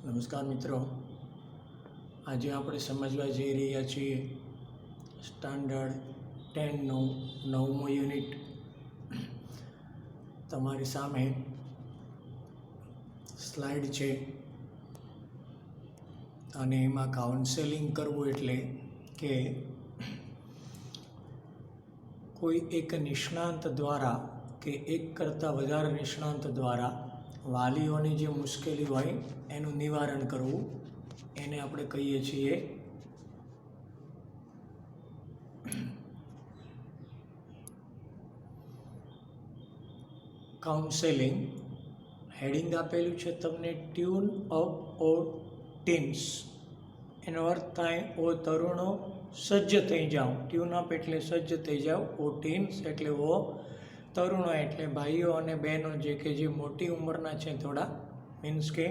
નમસ્કાર મિત્રો, આજે આપણે સમજવા જઈ રહ્યા છીએ સ્ટાન્ડર્ડ 10નું 9મું યુનિટ. તમારી સામે સ્લાઇડ છે અને એમાં કાઉન્સેલિંગ કરવું એટલે કે કોઈ એક નિષ્ણાંત દ્વારા કે એક કરતાં વધારે નિષ્ણાંત દ્વારા વાલીઓની જે મુશ્કેલી હોય એનું નિવારણ કરવું, એને આપણે કહીએ છીએ કાઉન્સેલિંગ. હેડિંગ આપેલું છે તમને ટ્યુન અપ ઓ ટીન્સ. એનો અર્થ થાય ઓ તરુણો સજ્જ થઈ જાઓ. ટ્યુન અપ એટલે સજ્જ થઈ જાઓ, ઓ ટીન્સ એટલે ઓ તરુણો એટલે ભાઈઓ અને બહેનો જે મોટી ઉંમરના છે થોડા, મીન્સ કે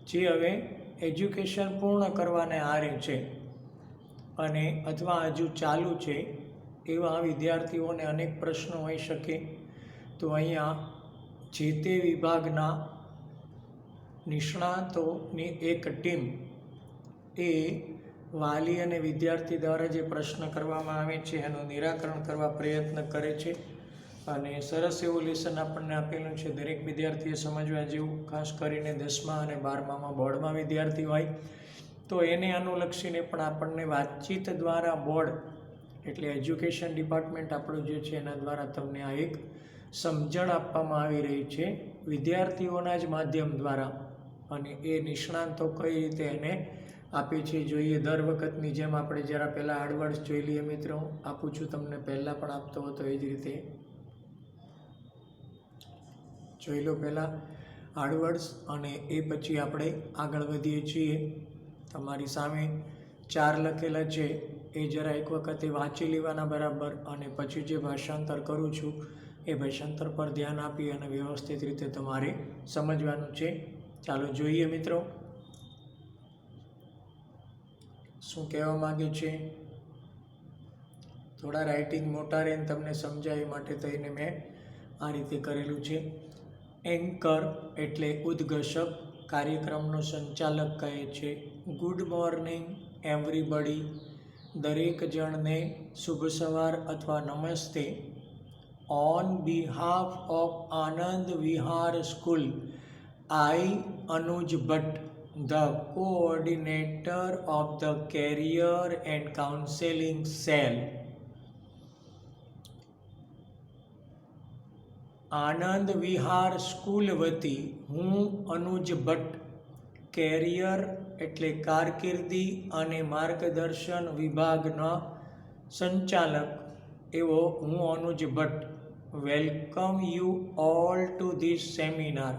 જે હવે એજ્યુકેશન પૂર્ણ કરવાને આરે છે અને અથવા હજુ ચાલુ છે એવા વિદ્યાર્થીઓને અનેક પ્રશ્નો હોઈ શકે. તો અહીંયા જે તે વિભાગના નિષ્ણાતોની એક ટીમ એ વાલી અને વિદ્યાર્થી દ્વારા જે પ્રશ્ન કરવામાં આવે છે એનું નિરાકરણ કરવા પ્રયત્ન કરે છે. અને સરસ એવું લેસન આપણને આપેલું છે, દરેક વિદ્યાર્થીએ સમજવા જેવું. ખાસ કરીને 10મા અને 12મામાં બોર્ડમાં વિદ્યાર્થી હોય તો એને અનુલક્ષીને પણ આપણને વાતચીત દ્વારા બોર્ડ એટલે એજ્યુકેશન ડિપાર્ટમેન્ટ આપણું જે છે એના દ્વારા તમને આ એક સમજણ આપવામાં આવી રહી છે વિદ્યાર્થીઓના જ માધ્યમ દ્વારા. અને એ નિષ્ણાંતો કઈ રીતે એને આપે છે જોઈએ. દર વખતની જેમ આપણે જરા પહેલાં આડવર્ડ્સ જોઈ લઈએ મિત્રો. આપું છું તમને, પહેલાં પણ આપતો હતો એ જ રીતે જોઈ લો પહેલાં આડવર્ડ્સ અને એ પછી આપણે આગળ વધીએ છીએ. તમારી સામે 4 લખેલા છે એ જરા એક વખતે વાંચી લેવાના બરાબર, અને પછી જે ભાષાંતર કરું છું એ ભાષાંતર પર ધ્યાન આપી અને વ્યવસ્થિત રીતે તમારે સમજવાનું છે. ચાલો જોઈએ મિત્રો શું કહેવા માગે છે. થોડા રાઇટિંગ મોટા રહે તમને સમજાય માટે થઈને મેં આ રીતે કરેલું છે. એન્કર એટલે ઉદ્ઘોષક, કાર્યક્રમનો સંચાલક કહે છે. ગુડ મોર્નિંગ એવરીબડી, દરેક જણને શુભ સવાર અથવા નમસ્તે. On behalf of Anand Vihar school, I Anuj Bhatt, the coordinator of the career and counselling cell. Anand Vihar school વતી હું અનુજ ભટ્ટ, કેરિયર એટલે કારકિર્દી અને માર્ગદર્શન વિભાગના સંચાલક એવો હું Anuj Bhatt, welcome you all to this seminar.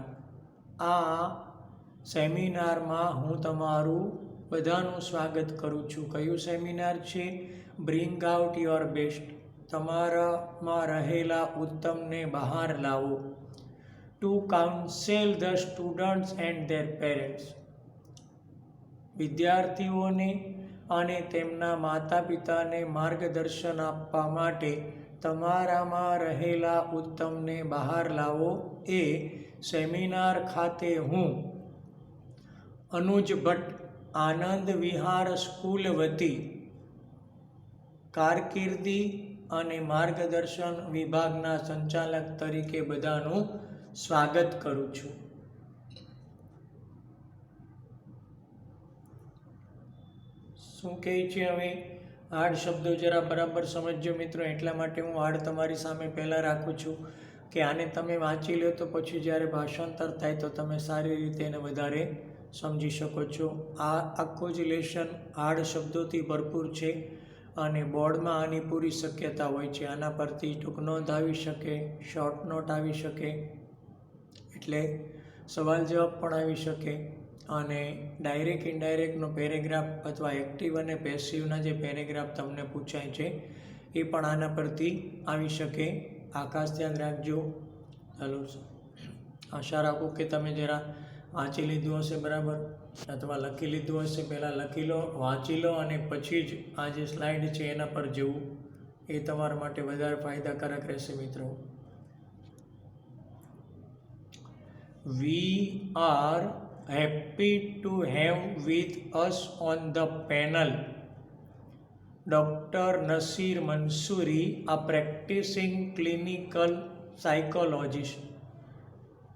આ સેમિનારમાં હું તમારું બધાનું સ્વાગત કરું છું. કયું સેમિનાર છે? બ્રિંગ આઉટ યોર બેસ્ટ, તમારામાં રહેલા ઉત્તમને બહાર લાવો. To counsel the students and their parents, વિદ્યાર્થીઓને અને તેમના માતા પિતાને માર્ગદર્શન આપવા માટે તમારામાં રહેલા ઉત્તમને બહાર લાવો. એ સેમિનાર ખાતે હું અનુજ ભટ્ટ, આનંદ વિહાર સ્કૂલ વતી કારકિર્દી અને માર્ગદર્શન વિભાગના સંચાલક તરીકે બધાનું સ્વાગત કરું છું. શું કહે છે હવે? હાર્ડ શબ્દો જરા બરાબર સમજજો મિત્રો. એટલા માટે હું હાર્ડ તમારી સામે પહેલાં રાખું છું કે આને તમે વાંચી લો તો પછી જ્યારે ભાષાંતર થાય તો તમે સારી રીતે એને વધારે સમજી શકો છો. આ આખું જ લેશન હાર્ડ શબ્દોથી ભરપૂર છે અને બોર્ડમાં આની પૂરી શક્યતા હોય છે. આના પરથી ટૂંક નોંધ આવી શકે, શોર્ટ નોટ આવી શકે, એટલે સવાલ જવાબ પણ આવી શકે, અને ડાયરેક્ટ ઇનડાયરેક્ટનો પેરેગ્રાફ અથવા એક્ટિવ અને પેસિવના જે પેરેગ્રાફ તમને પૂછાય છે એ પણ આના પરથી આવી શકે. આ ખાસ ધ્યાન રાખજો. ચાલો, આશા રાખું કે તમે જરા વાંચી લીધું હશે બરાબર, અથવા લખી લીધું હશે. પહેલાં લખી લો, વાંચી લો અને પછી જ આ જે સ્લાઇડ છે એના પર જવું એ તમારા માટે વધારે ફાયદાકારક રહેશે મિત્રો. We are happy to have with us on the panel Dr. Nasir Mansoori, a practicing clinical psychologist.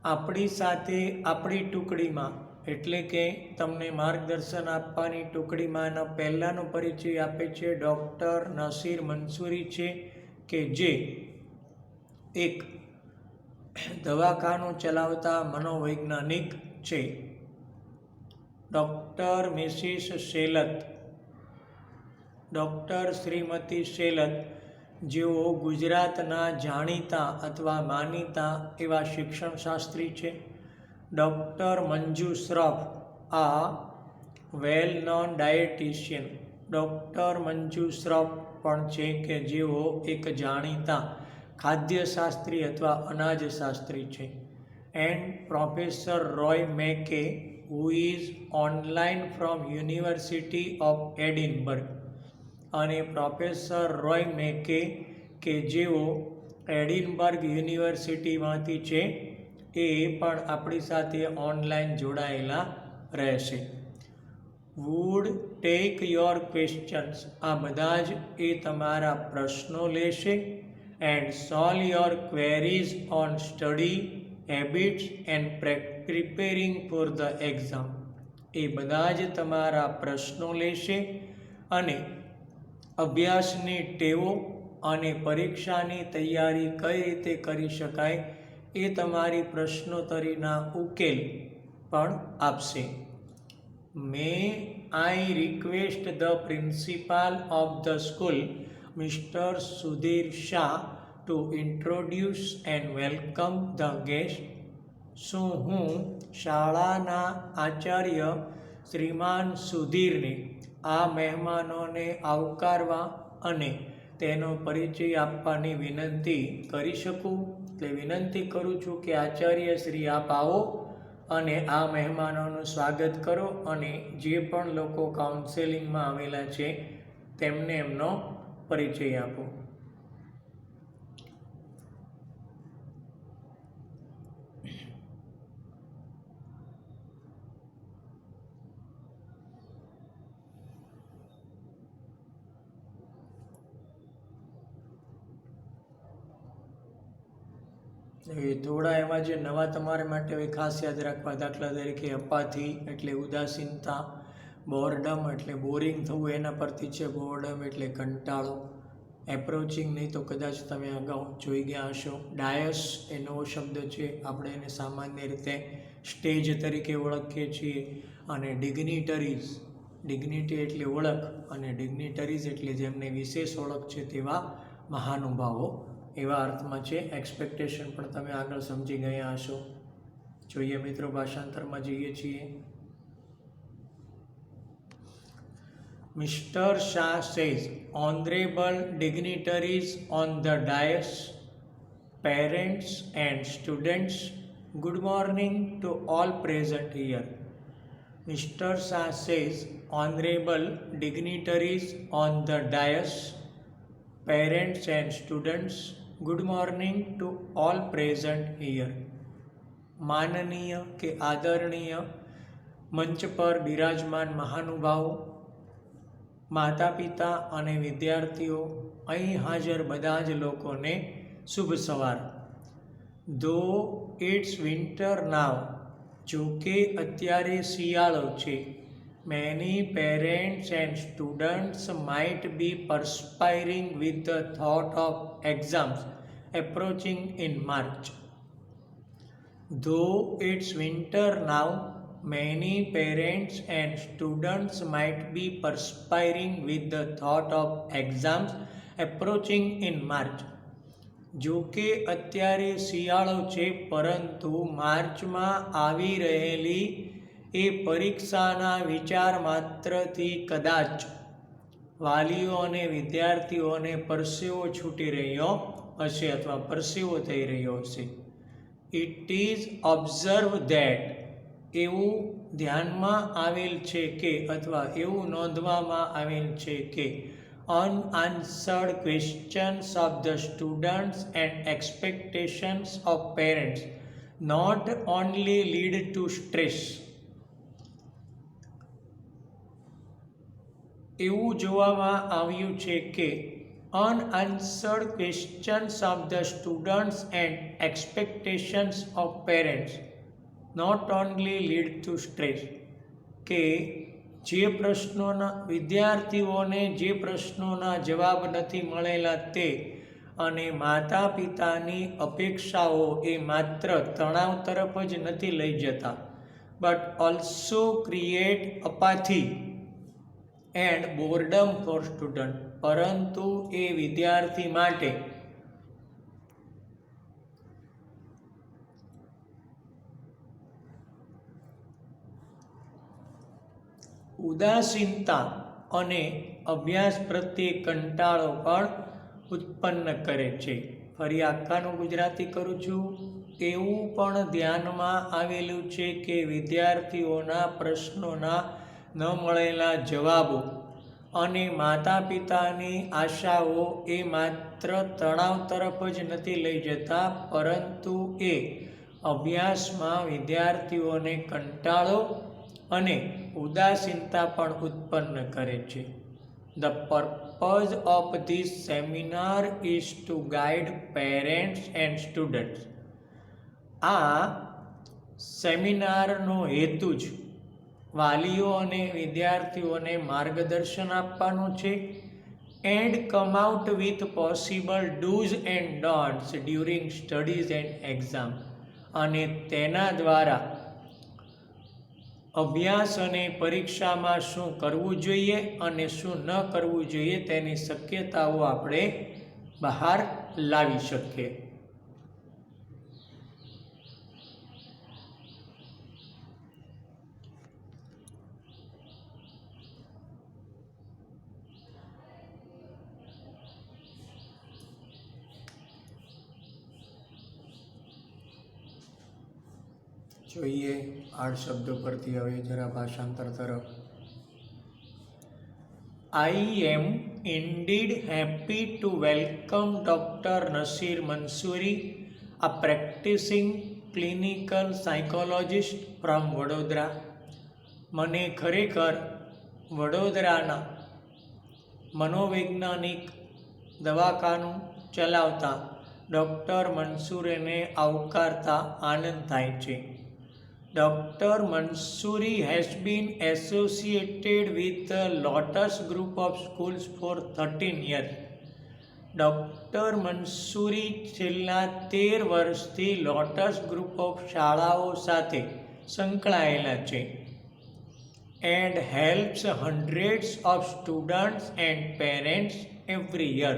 આપણી સાથે આપણી ટુકડીમાં એટલે કે તમને માર્ગદર્શન આપવાની ટુકડીમાંના પહેલાંનો પરિચય આપે છે ડૉક્ટર નસીર મંસૂરી છે કે જે એક દવાખાનું ચલાવતા મનોવૈજ્ઞાનિક છે. Doctor Mrs Shelat, doctor Shrimati Shelat જેઓ ગુજરાતના જાણીતા અથવા માનીતા એવા શિક્ષણશાસ્ત્રી છે. ડૉક્ટર મંજુ શ્રોફ, આ well known dietitian doctor Manju Shroff પણ છે કે જેઓ એક જાણીતા ખાદ્યશાસ્ત્રી અથવા અનાજશાસ્ત્રી છે. And professor Roy મેકે who is online from University of Edinburgh, અને પ્રોફેસર રોય મેકે કે જેઓ એડિનબર્ગ યુનિવર્સિટીમાંથી છે એ પણ આપણી સાથે ઓનલાઈન જોડાયેલા રહેશે. વુડ ટેક યોર ક્વેશ્ચન્સ, આ બધા જ એ તમારા પ્રશ્નો લેશે. And solve your queries on study habits and preparing for the exam, એ બધા જ તમારા પ્રશ્નો લેશે અને અભ્યાસની ટેવો અને પરીક્ષાની તૈયારી કઈ રીતે કરી શકાય એ તમારી પ્રશ્નોત્તરીના ઉકેલ પણ આપશે. May I request the principal of the school Mr Sudhir Shah to introduce and welcome the guest. શું હું શાળાના આચાર્ય શ્રીમાન સુધીરને આ મહેમાનોને આવકારવા અને તેનો પરિચય આપવાની વિનંતી કરી શકું? એટલે વિનંતી કરું છું કે આચાર્ય શ્રી આપ આવો અને આ મહેમાનોનું સ્વાગત કરો અને જે પણ લોકો કાઉન્સેલિંગમાં આવેલા છે તેમને એમનો પરિચય આપો. થોડા એવા જે નવા તમારા માટે હવે ખાસ યાદ રાખવા, દાખલા તરીકે અપાથી એટલે ઉદાસીનતા, બોર્ડમ એટલે બોરિંગ થવું એના પરથી છે, બોર્ડમ એટલે કંટાળો, એપ્રોચિંગ નહીં તો કદાચ તમે અગાઉ જોઈ ગયા હશો. ડાયસ એ નવો શબ્દ છે, આપણે એને સામાન્ય રીતે સ્ટેજ તરીકે ઓળખીએ છીએ. અને ડિગ્નિટરીઝ, ડિગ્નિટી એટલે ઓળખ અને ડિગ્નિટરીઝ એટલે જેમને વિશેષ ઓળખ છે તેવા મહાનુભાવો એવા અર્થમાં છે. એક્સપેક્ટેશન પણ તમે આગળ સમજી ગયા હશો. જોઈએ મિત્રો, ભાષાંતરમાં જઈએ છીએ. Mr. Shah says, Honorable dignitaries on the dais, parents and students, good morning to all present here. Mr. Shah says, Honorable dignitaries on the dais, parents and students, good morning to all present here. માનનીય કે આદરણીય મંચ પર બિરાજમાન મહાનુભાવો, માતા પિતા અને વિદ્યાર્થીઓ, અહીં હાજર બધા જ લોકોને શુભ સવાર. ધો ઇટ્સ વિન્ટર નાવ, જો કે અત્યારે શિયાળો છે. Many parents and students might be perspiring with the thought of exams approaching in March. Though it's winter now, many parents and students might be perspiring with the thought of exams approaching in March. જો કે અત્યારે શિયાળો છે, પરંતુ માર્ચમાં આવી રહેલી એ પરીક્ષાના વિચાર માત્રથી કદાચ વાલીઓ અને વિદ્યાર્થીઓને પરસેવો છૂટી રહ્યો હશે અથવા પરસેવો થઈ રહ્યો હશે. ઇટ ઇઝ ઓબ્ઝર્વ ધેટ, એવું ધ્યાનમાં આવેલ છે કે અથવા એવું નોંધવામાં આવેલ છે કે unanswered questions of the students and expectations of parents not only lead to stress એવું જોવામાં આવ્યું છે કે unanswered questions of the students and expectations of parents not only lead to stress, કે જે પ્રશ્નોના વિદ્યાર્થીઓને જે પ્રશ્નોના જવાબ નથી મળેલા તે અને માતા પિતાની અપેક્ષાઓ એ માત્ર તણાવ તરફ જ નથી લઈ જતા, but also create apathy and boredom for student, પરંતુ એ વિદ્યાર્થી માટે ઉદાસીનતા અને અભ્યાસ પ્રત્યે કંટાળો પણ ઉત્પન્ન કરે છે. ફરી આખાનું ગુજરાતી કરું છું. એવું પણ ધ્યાનમાં આવેલું છે કે વિદ્યાર્થીઓના પ્રશ્નોના ન મળેલા જવાબો અને માતા પિતાની આશાઓ એ માત્ર તણાવ તરફ જ નથી લઈ જતા, પરંતુ એ અભ્યાસમાં વિદ્યાર્થીઓને કંટાળો અને ઉદાસીનતા પણ ઉત્પન્ન કરે છે. The purpose of this seminar is to guide parents and students. આ સેમિનારનો હેતુ જ વાલીઓ અને વિદ્યાર્થીઓને માર્ગદર્શન આપવાનું છે. And come out with possible do's and don'ts during studies and exam, અને તેના દ્વારા અભ્યાસ અને પરીક્ષામાં શું કરવું જોઈએ અને શું ન કરવું જોઈએ તેની શક્યતાઓ આપણે બહાર લાવી શકીએ. જોઈએ આઠ શબ્દો પરથી હવે જરા ભાષાંતર તરફ. I am indeed happy to welcome doctor Nasir Mansuri, a practicing clinical psychologist from Vadodara. મને ખરેખર વડોદરાના મનોવૈજ્ઞાનિક દવાખાનું ચલાવતા ડૉક્ટર મંસૂરીને આવકારતા આનંદ થાય છે. Dr. Mansoori has been associated with the Lotus Group of Schools for 13 years. Doctor Mansuri છેલ્લા 13 વર્ષથી લોટસ ગ્રુપ ઓફ શાળાઓ સાથે સંકળાયેલા છે. And helps hundreds of students and parents every year,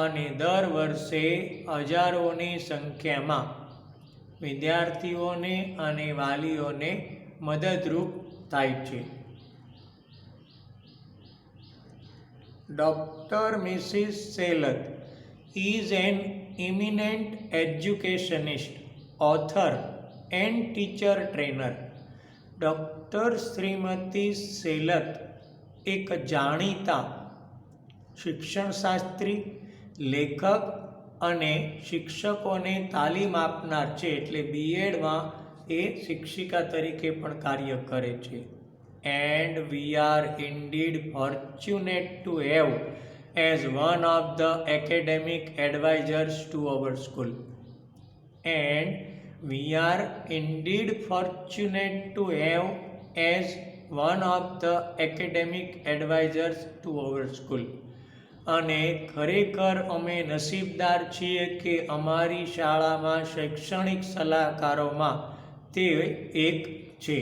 અને દર વર્ષે હજારોની સંખ્યામાં વિદ્યાર્થીઓને અને વાલીઓને મદદરૂપ થાય છે. Doctor Mrs Selat is an eminent educationist, author and teacher trainer. Doctor Shrimati Selat એક જાણીતા શિક્ષણશાસ્ત્રી, લેખક અને શિક્ષકોને તાલીમ આપનાર છે. એટલે બીએડમાં એ શિક્ષિકા તરીકે પણ કાર્ય કરે છે. And we are indeed fortunate to have as one of the academic advisers to our school. And we are indeed fortunate to have as one of the academic advisers to our school. અને ખરેખર અમે નસીબદાર છીએ કે અમારી શાળામાં શૈક્ષણિક સલાહકારોમાં તે એક છે.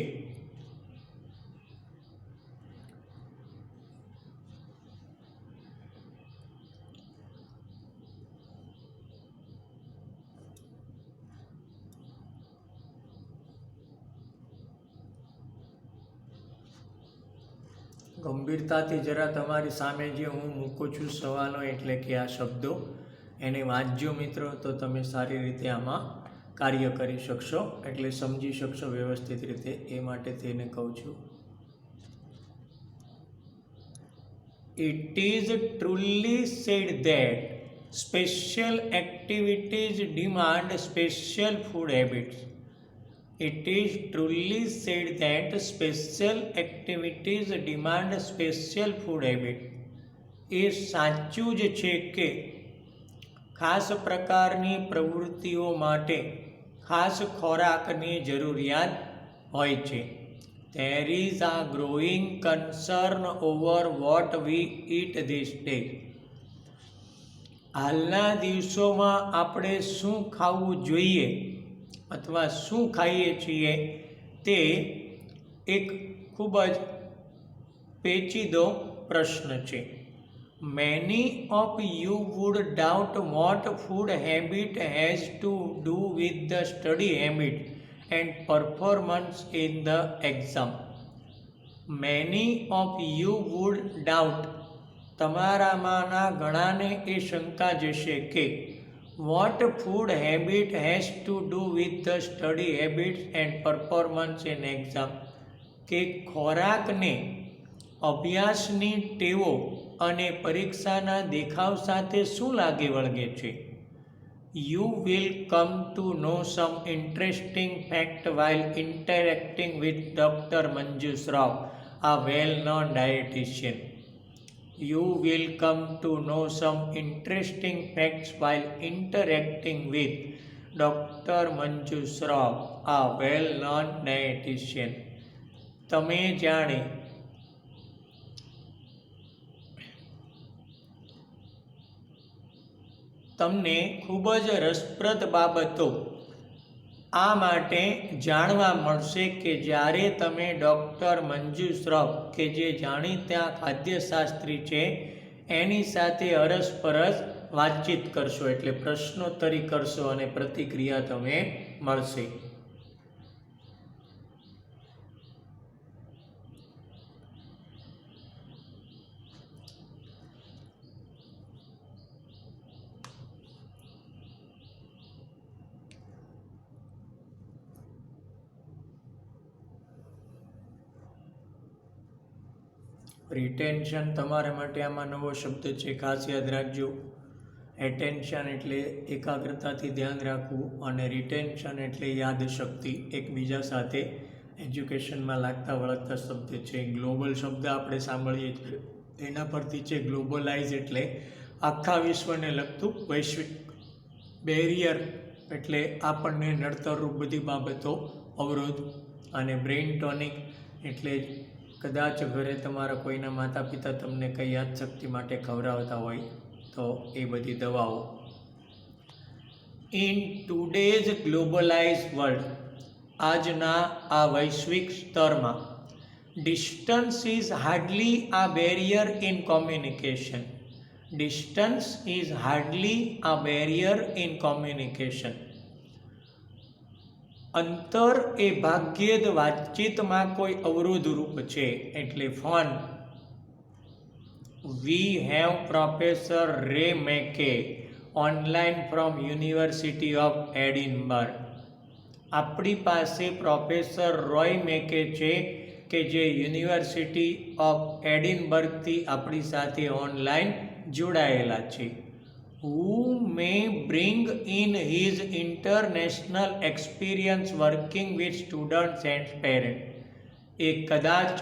ગંભીરતાથી જરા તમારી સામે જે હું મૂકું છું સવાલો, એટલે કે આ શબ્દો, એને વાંચજો મિત્રો, તો તમે સારી રીતે આમાં કાર્ય કરી શકશો, એટલે સમજી શકશો વ્યવસ્થિત રીતે. એ માટે તેને કહું છું. It is truly said that special activities demand special food habits. It is truly said that special activities demand special food habit. એ સાચું જ છે કે ખાસ પ્રકારની પ્રવૃત્તિઓ માટે ખાસ ખોરાકની જરૂરિયાત હોય છે. There is a growing concern over what we eat these days. હાલના દિવસોમાં આપણે શું ખાવું જોઈએ અથવા શું ખાઈએ છીએ તે એક ખૂબ જ પેચીદો પ્રશ્ન છે. Many of you would doubt what food habit has to do with the study habit and performance in the exam. Many of you would doubt. તમારામાંના ઘણાને એ શંકા જશે કે what food habit has to do with the study habits and performance in exam. કે ખોરાકને અભ્યાસની ટેવો અને પરીક્ષાના દેખાવ સાથે શું લાગે વળગે છે. You will come to know some interesting fact while interacting with Dr. Manju Srao, a well-known dietitian. You will come to know some interesting facts while interacting with Dr. Manju Srao, a well-known dietitian. તમે જાણે તમને ખૂબ જ રસપ્રદ બાબતો આ માટે જાણવા મળશે કે જ્યારે તમે ડૉક્ટર મંજુ શ્રોફ કે જે જાણીતા ખાદ્યશાસ્ત્રી છે એની સાથે અરસપરસ વાતચીત કરશો, એટલે પ્રશ્નોત્તરી કરશો અને પ્રતિક્રિયા તમે મળશે. રિટેન્શન તમારા માટે આમાં નવો શબ્દ છે, ખાસ યાદ રાખજો. એટેન્શન એટલે એકાગ્રતાથી ધ્યાન રાખવું અને રિટેન્શન એટલે યાદશક્તિ. એકબીજા સાથે એજ્યુકેશનમાં લાગતા વળગતા શબ્દ છે. ગ્લોબલ શબ્દ આપણે સાંભળીએ છીએ એના પરથી છે. ગ્લોબલાઇઝ એટલે આખા વિશ્વને લગતું વૈશ્વિક. બેરિયર એટલે આપણને નડતરરૂપ બધી બાબતો અવરોધ. અને બ્રેઇન ટોનિક એટલે કદાચ ઘરે તમારા કોઈના માતા પિતા તમને કંઈ યાદશક્તિ માટે ખવડાવતા હોય તો એ બધી દવાઓ. ઇન ટુડેઝ ગ્લોબલાઇઝ વર્લ્ડ, આજના આ વૈશ્વિક સ્તરમાં, distance is hardly a barrier in communication. Distance is hardly a barrier in communication. અંતર એ ભાગ્યે જ વાતચીતમાં કોઈ અવરોધરૂપ છે, એટલે phone. V have professor Ray McKay online from University of Edinburgh. આપણી પાસે પ્રોફેસર રોય મેકે છે કે જે યુનિવર્સિટી ઓફ એડિનબર્ગથી આપણી સાથે ઓનલાઈન જોડાયેલા છે. Who may bring in his international experience working with students and parents. એ કદાચ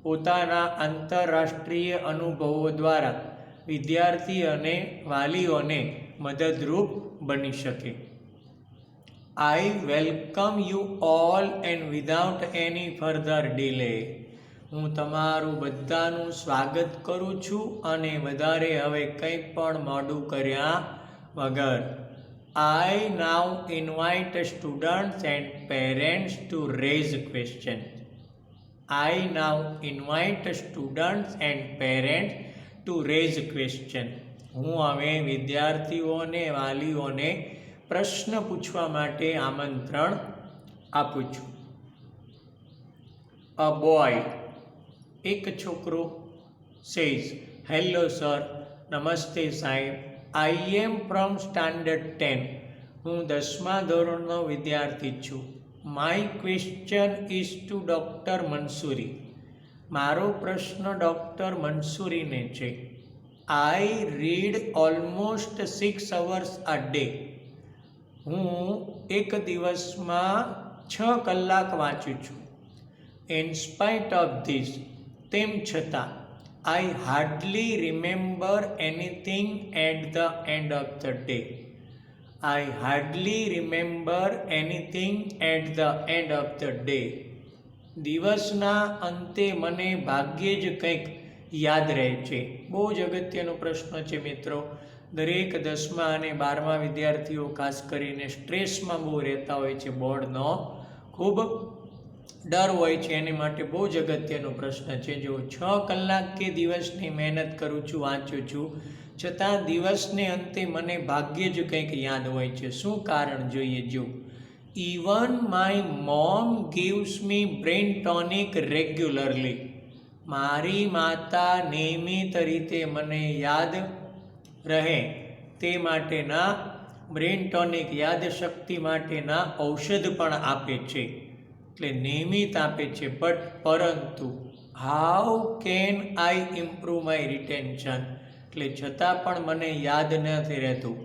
પોતાના આંતરરાષ્ટ્રીય અનુભવો દ્વારા વિદ્યાર્થી અને વાલીઓને મદદરૂપ બની શકે. I welcome you all and without any further delay. હું તમારું બધાનું સ્વાગત કરું છું અને વધારે હવે કંઈ પણ મોડું કર્યા વગર. I now invite students and parents to raise questions. I now invite students and parents to raise questions. હું હવે વિદ્યાર્થીઓને વાલીઓને પ્રશ્ન પૂછવા માટે આમંત્રણ આપું છું. A boy, એક છોકરો, says, હેલો સર, નમસ્તે સાહેબ, આઈ એમ ફ્રોમ સ્ટાન્ડર્ડ 10. હું 10મા ધોરણનો વિદ્યાર્થી છું. My question is to doctor Mansuri. મારો પ્રશ્ન ડૉક્ટર મંસૂરીને છે. I read almost 6 hours a day. હું એક દિવસમાં 6 કલાક વાંચું છું. ઇન સ્પાઇટ ઓફ ધીસ, તેમ છતાં I hardly remember anything at the end of the day. I hardly remember anything at the end of the day. દિવસના અંતે મને ભાગ્યે જ કંઈક યાદ રહે છે. બહુ જ અગત્યનો પ્રશ્ન છે મિત્રો. દરેક 10મા અને 12મા વિદ્યાર્થીઓ ખાસ કરીને સ્ટ્રેસમાં બહુ રહેતા હોય છે. બોર્ડનો ખૂબ ડર હોય છે, એની માટે બહુ જ અગત્યનો પ્રશ્ન છે. જો 6 કલાક કે દિવસની મહેનત કરું છું, વાંચું છું, છતાં દિવસને અંતે મને ભાગ્યે જ કંઈક યાદ હોય છે. શું કારણ જોઈએ? જો even my mom gives me brain tonic regularly. મારી માતા નિયમિત રીતે મને યાદ રહે તે માટેના બ્રેન ટોનિક, યાદશક્તિ માટેના ઔષધ પણ આપે છે, એટલે નિયમિત આપે છે. પરંતુ how can I improve my retention, એટલે છતાં પણ મને યાદ નથી રહેતું,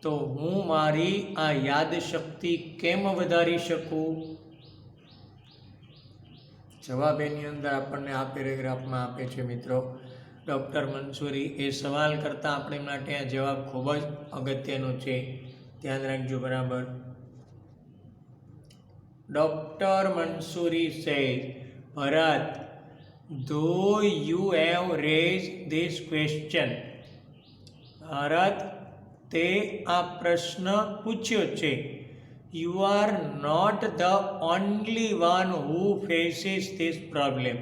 તો હું મારી આ યાદશક્તિ કેમ વધારી શકું? જવાબ એની અંદર આપણને આ પેરેગ્રાફમાં આપે છે મિત્રો ડૉક્ટર મંસૂરી. એ સવાલ કરતાં આપણે માટે આ જવાબ ખૂબ જ અગત્યનો છે, ધ્યાન રાખજો બરાબર. Doctor Mansuri says, Bharat, though you have raise this question. Bharat, તે આ પ્રશ્ન પૂછ્યો છે. You are not the only one who faces this problem.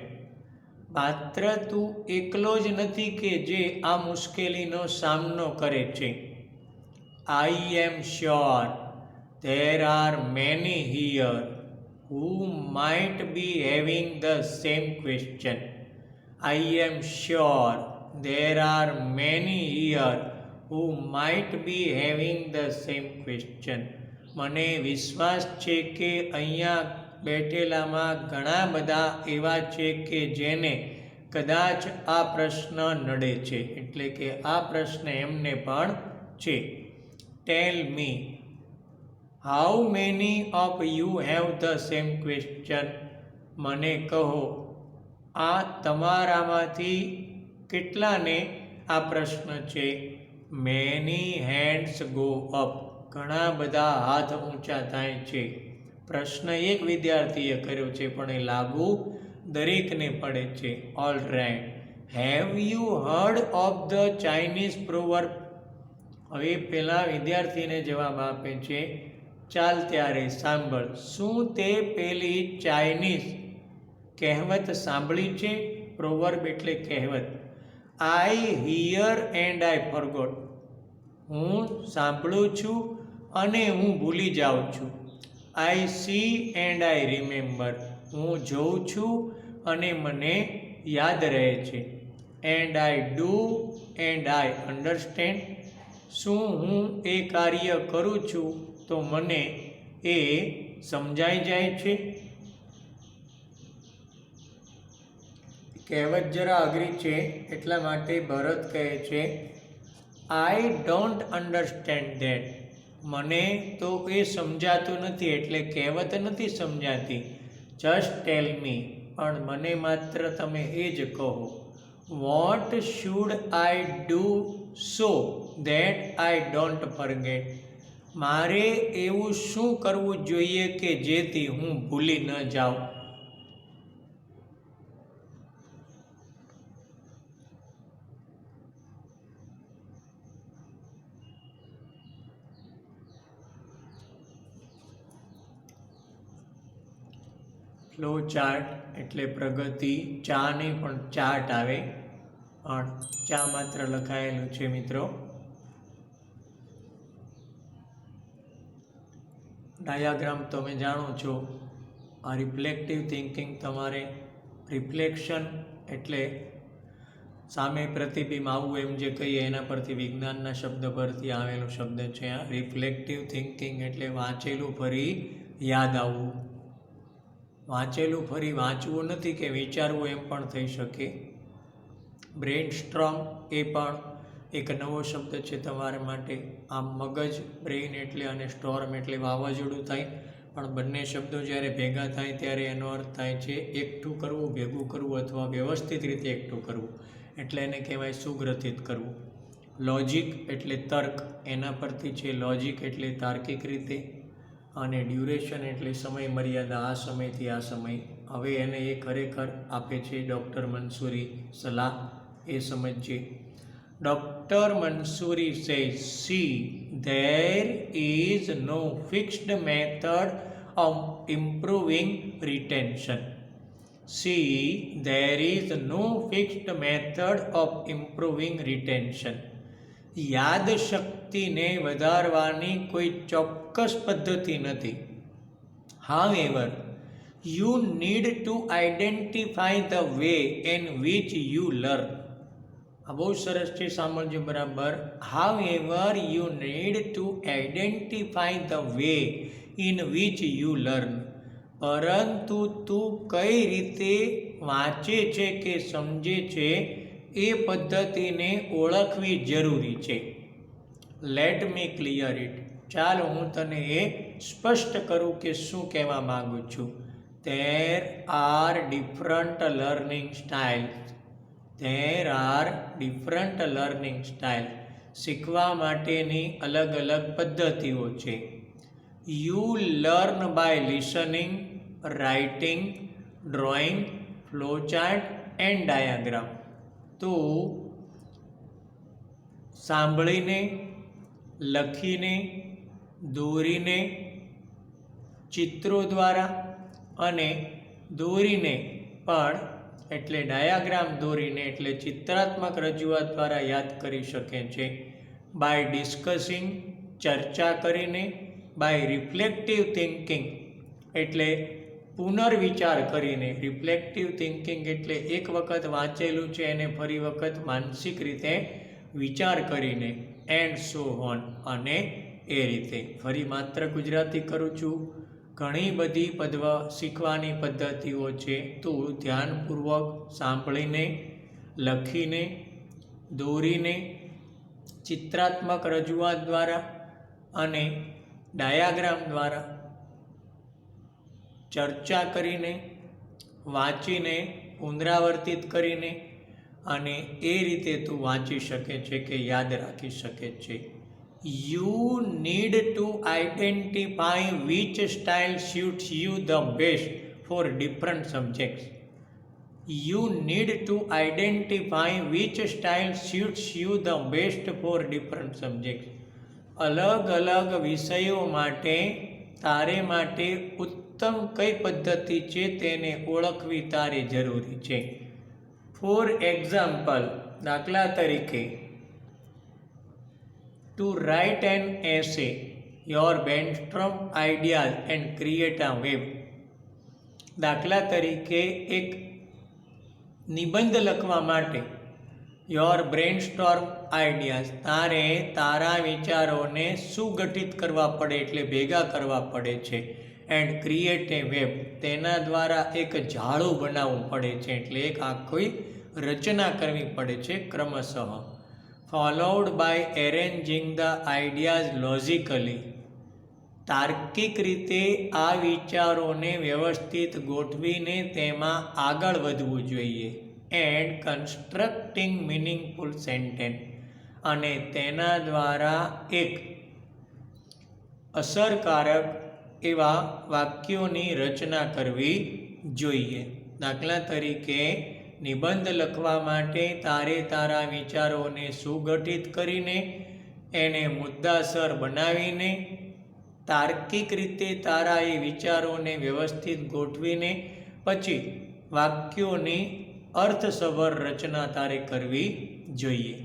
માત્ર તું એકલો જ નથી કે જે આ મુશ્કેલીનો સામનો કરે છે. I am sure there are many here who might be having the same question. I am sure there are many here who might be having the same question. મને વિશ્વાસ છે કે અહીંયા બેઠેલામાં ઘણા બધા એવા છે કે જેને કદાચ આ પ્રશ્ન નડે છે, એટલે કે આ પ્રશ્ન એમને પણ છે. Tell me, how many of you have the same question. મને કહો, આ તમારામાંથી કેટલાને આ પ્રશ્ન છે? Many hands go up. ઘણા બધા હાથ ઊંચા થાય છે. પ્રશ્ન એક વિદ્યાર્થીએ કર્યો છે, પણ એ લાગુ દરેકને પડે છે. All right. Have you heard of the Chinese proverb. હવે પેલા વિદ્યાર્થીને જવાબ આપે છે, ચાલ ત્યારે સાંભળ. શું તે પેલી ચાઇનીઝ કહેવત સાંભળી છે? પ્રોવર્બ એટલે કહેવત. આઈ હિયર એન્ડ આઈ ફોરગોટ. હું સાંભળું છું અને હું ભૂલી જાઉં છું. I C and I remember. હું જોઉં છું અને મને યાદ રહે છે. And I do and I understand. શું હું એ કાર્ય કરું છું તો મને એ સમજાઈ જાય છે. કહેવત જરા અઘરી છે, એટલા માટે ભરત કહે છે આઈ ડોન્ટ અન્ડરસ્ટેન્ડ ધેટ. મને તો એ સમજાતું નથી, એટલે કહેવત નથી સમજાતી. જસ્ટ ટેલ મી. પણ મને માત્ર તમે એ જ કહો. What should I do so that I don't forget. મારે એવું શું કરવું જોઈએ કે જેથી હું ભૂલી ન જાઉં? ફ્લો ચાર્ટ એટલે પ્રગતિ. ચા નહીં પણ ચાર્ટ આવે, પણ ચા માત્ર લખાયેલું છે મિત્રો. ડાયાગ્રામ તમે જાણો છો. આ રિફ્લેક્ટિવ થિંકિંગ, તમારે રિફ્લેક્શન એટલે સામે પ્રતિબિંબ આવવું, એમ જે કહીએ એના પરથી વિજ્ઞાનના શબ્દ પરથી આવેલો શબ્દ છે. આ રિફ્લેક્ટિવ થિંકિંગ એટલે વાંચેલું ફરી યાદ આવવું. વાંચેલું ફરી વાંચવું નથી કે વિચારવું, એમ પણ થઈ શકે. બ્રેન સ્ટ્રોમ એ પણ એક નવો શબ્દ છે તમારા માટે. આમ મગજ, બ્રેઇન એટલે અને સ્ટોર્મ એટલે વાવાઝોડું થાય, પણ બંને શબ્દો જ્યારે ભેગા થાય ત્યારે એનો અર્થ થાય છે એકઠું કરવું, ભેગું કરવું અથવા વ્યવસ્થિત રીતે એકઠું કરવું, એટલે એને કહેવાય સુગ્રથિત કરવું. લોજિક એટલે તર્ક, એના પરથી છે લોજિક એટલે તાર્કિક રીતે, અને ડ્યુરેશન એટલે સમય મર્યાદા, આ સમયથી આ સમય. હવે એને એ ખરેખર આપે છે ડૉક્ટર મંસૂરી સલાહ, એ સમજીએ. Doctor Mansuri says, see, there is no fixed method of improving retention. See, there is no fixed method of improving retention. યાદશક્તિને વધારવાની કોઈ ચોક્કસ પદ્ધતિ નથી. However, you need to identify the way in which you learn. આ બહુ સરસ છે, સાંભળજો બરાબર. However, you need to identify the way in which you learn. પરંતુ તું કઈ રીતે વાંચે છે કે સમજે છે એ પદ્ધતિને ઓળખવી જરૂરી છે. Let me clear it. ચાલો હું તને એ સ્પષ્ટ કરું કે શું કહેવા માગું છું. There are different learning styles. There are different learning styles. શીખવા માટેની અલગ અલગ પદ્ધતિઓ છે. You learn by listening, writing, drawing, flowchart and diagram. તું સાંભળીને, લખીને, દોરીને, ચિત્રો દ્વારા અને દોરીને પણ એટલે ડાયાગ્રામ દોરીને એટલે ચિત્રાત્મક રજૂઆત દ્વારા યાદ કરી શકે છે. બાય ડિસ્કસિંગ, ચર્ચા કરીને, બાય રિફ્લેક્ટિવ થિંકિંગ એટલે પુનર્વિચાર કરીને. રિફ્લેક્ટિવ થિંકિંગ એટલે એક વખત વાંચેલું છે એને ફરી વખત માનસિક રીતે વિચાર કરીને. એન્ડ સો ઓન, અને એ રીતે. ફરી માત્ર ગુજરાતી કરું છું. ઘણી બધી શીખવાની પદ્ધતિઓ છે. તું ધ્યાનપૂર્વક સાંભળીને, લખીને, દોરીને, ચિત્રાત્મક રજૂઆત દ્વારા અને ડાયાગ્રામ દ્વારા, ચર્ચા કરીને, વાંચીને, પુનરાવર્તિત કરીને અને એ રીતે તું વાંચી શકે છે કે યાદ રાખી શકે છે. You need to identify which style suits you the best for different subjects. You need to identify which style suits you the best for different subjects. અલગ અલગ વિષયો માટે તારે માટે ઉત્તમ કઈ પદ્ધતિ છે તેને ઓળખવી તારે જરૂરી છે. ફોર એક્ઝામ્પલ, દાખલા તરીકે, to write an essay, your brainstorm ideas and create a web. દાખલા તરીકે એક નિબંધ લખવા માટે યોર બ્રેનસ્ટોર્મ આઈડિયાઝ, તારે તારા વિચારોને સુગઠિત કરવા પડે એટલે ભેગા કરવા પડે છે. એન્ડ ક્રિએટ એ વેબ, તેના દ્વારા એક જાળું બનાવવું પડે છે એટલે એક આખી રચના કરવી પડે છે ક્રમશઃ. Followed by arranging the ideas logically, તાર્કિક રીતે આ વિચારોને વ્યવસ્થિત ગોઠવીને તેમાં આગળ વધવું જોઈએ. એન્ડ કન્સ્ટ્રક્ટિંગ મિનિંગફુલ સેન્ટેન્સ, અને તેના દ્વારા એક અસરકારક એવા વાક્યોની રચના કરવી જોઈએ. દાખલા તરીકે, નિબંધ લખવા માટે તારે તારા વિચારોને સુગઠિત કરીને, એને મુદ્દાસર બનાવીને, તાર્કિક રીતે તારા એ વિચારોને વ્યવસ્થિત ગોઠવીને પછી વાક્યોની અર્થસભર રચના તારે કરવી જોઈએ.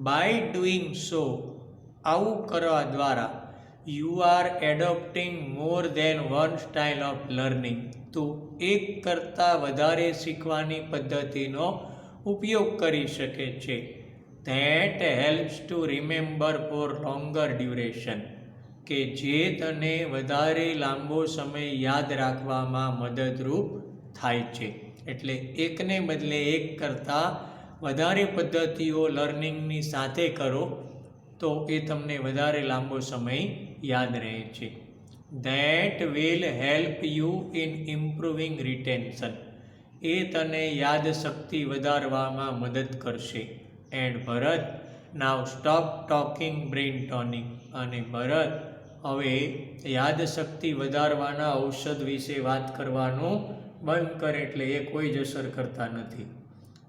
બાય ડુઈંગ સો, આવું કરવા દ્વારા, you are એડોપ્ટિંગ more than one style of learning, તું એક કરતાં વધારે શીખવાની પદ્ધતિનો ઉપયોગ કરી શકે છે. That helps to remember four longer duration, કે જે તને વધારે લાંબો સમય યાદ રાખવામાં મદદરૂપ થાય છે. એટલે એકને બદલે એક કરતાં વધારે પદ્ધતિઓ લર્નિંગની સાથે કરો તો એ તમને વધારે લાંબો સમય યાદ રહે છે. That will help you in improving retention. એ તને યાદશક્તિ વધારવામાં મદદ કરશે. And Bharat, now stop talking brain tonic. અને ભરત, હવે યાદશક્તિ વધારવાના ઔષધ વિશે વાત કરવાનું બંધ કર, એટલે એ કોઈ જ અસર કરતા નથી.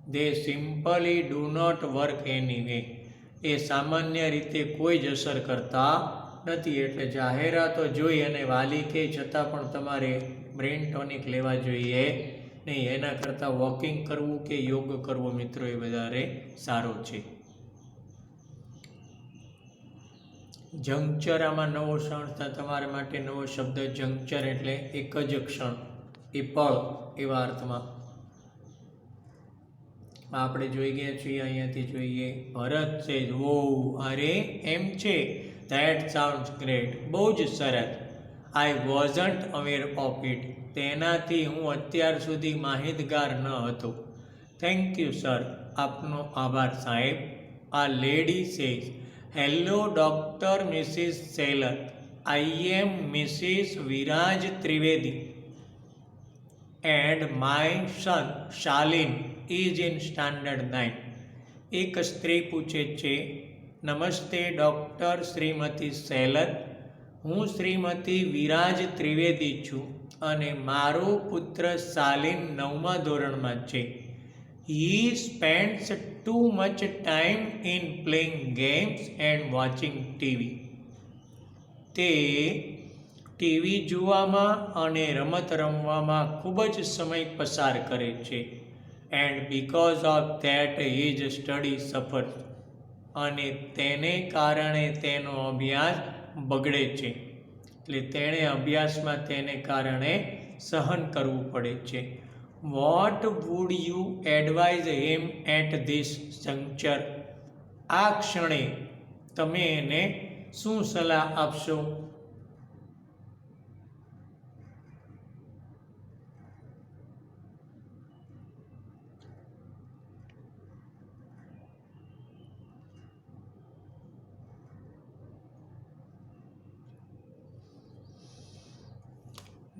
They simply do not work anyway. એ સામાન્ય રીતે કોઈ જ અસર કરતા નથી. એટલે જાહેરાતો જોઈ અને વાલી કે છતાં પણ તમારે બ્રેઇન ટોનિક લેવા જોઈએ નહીં. એના કરતાં વોકિંગ કરવું કે યોગ કરવો મિત્રો એ વધારે સારો છે. જંક્ચર, આમાં નવો ક્ષણ તમારા માટે નવો શબ્દ જંક્ચર એટલે એક જ ક્ષણ, એ પળ એવા અર્થમાં આપણે જોઈ ગયા છીએ. અહીંયાથી જોઈએ. ભરત છે વો, અરે એમ છે. ધેટ સાઉન્ડ્સ ગ્રેટ, બહુ જ સરસ. I wasn't aware of it. તેનાથી હું અત્યાર સુધી માહિતગાર ન હતો. Thank you sir. આપનો આભાર સાહેબ. આ lady says, hello doctor Mrs Seller. I am Mrs Viraj Trivedi and my son Shalin is in standard 9. એક સ્ત્રી પૂછે છે, નમસ્તે ડૉક્ટર શ્રીમતી સેલર. હું શ્રીમતી વિરાજ ત્રિવેદી છું અને મારો પુત્ર શાલિન 9મા ધોરણમાં છે. He spends too much time in playing games and watching TV. તે ટીવી જોવામાં અને રમત રમવામાં ખૂબ જ સમય પસાર કરે છે. And because of that his study સફર. અને તેને કારણે તેનો અભ્યાસ બગડે છે. એટલે તેણે અભ્યાસમાં તેને કારણે સહન કરવું પડે છે. What would you advise him at this juncture. આ ક્ષણે તમે એને શું સલાહ આપશો?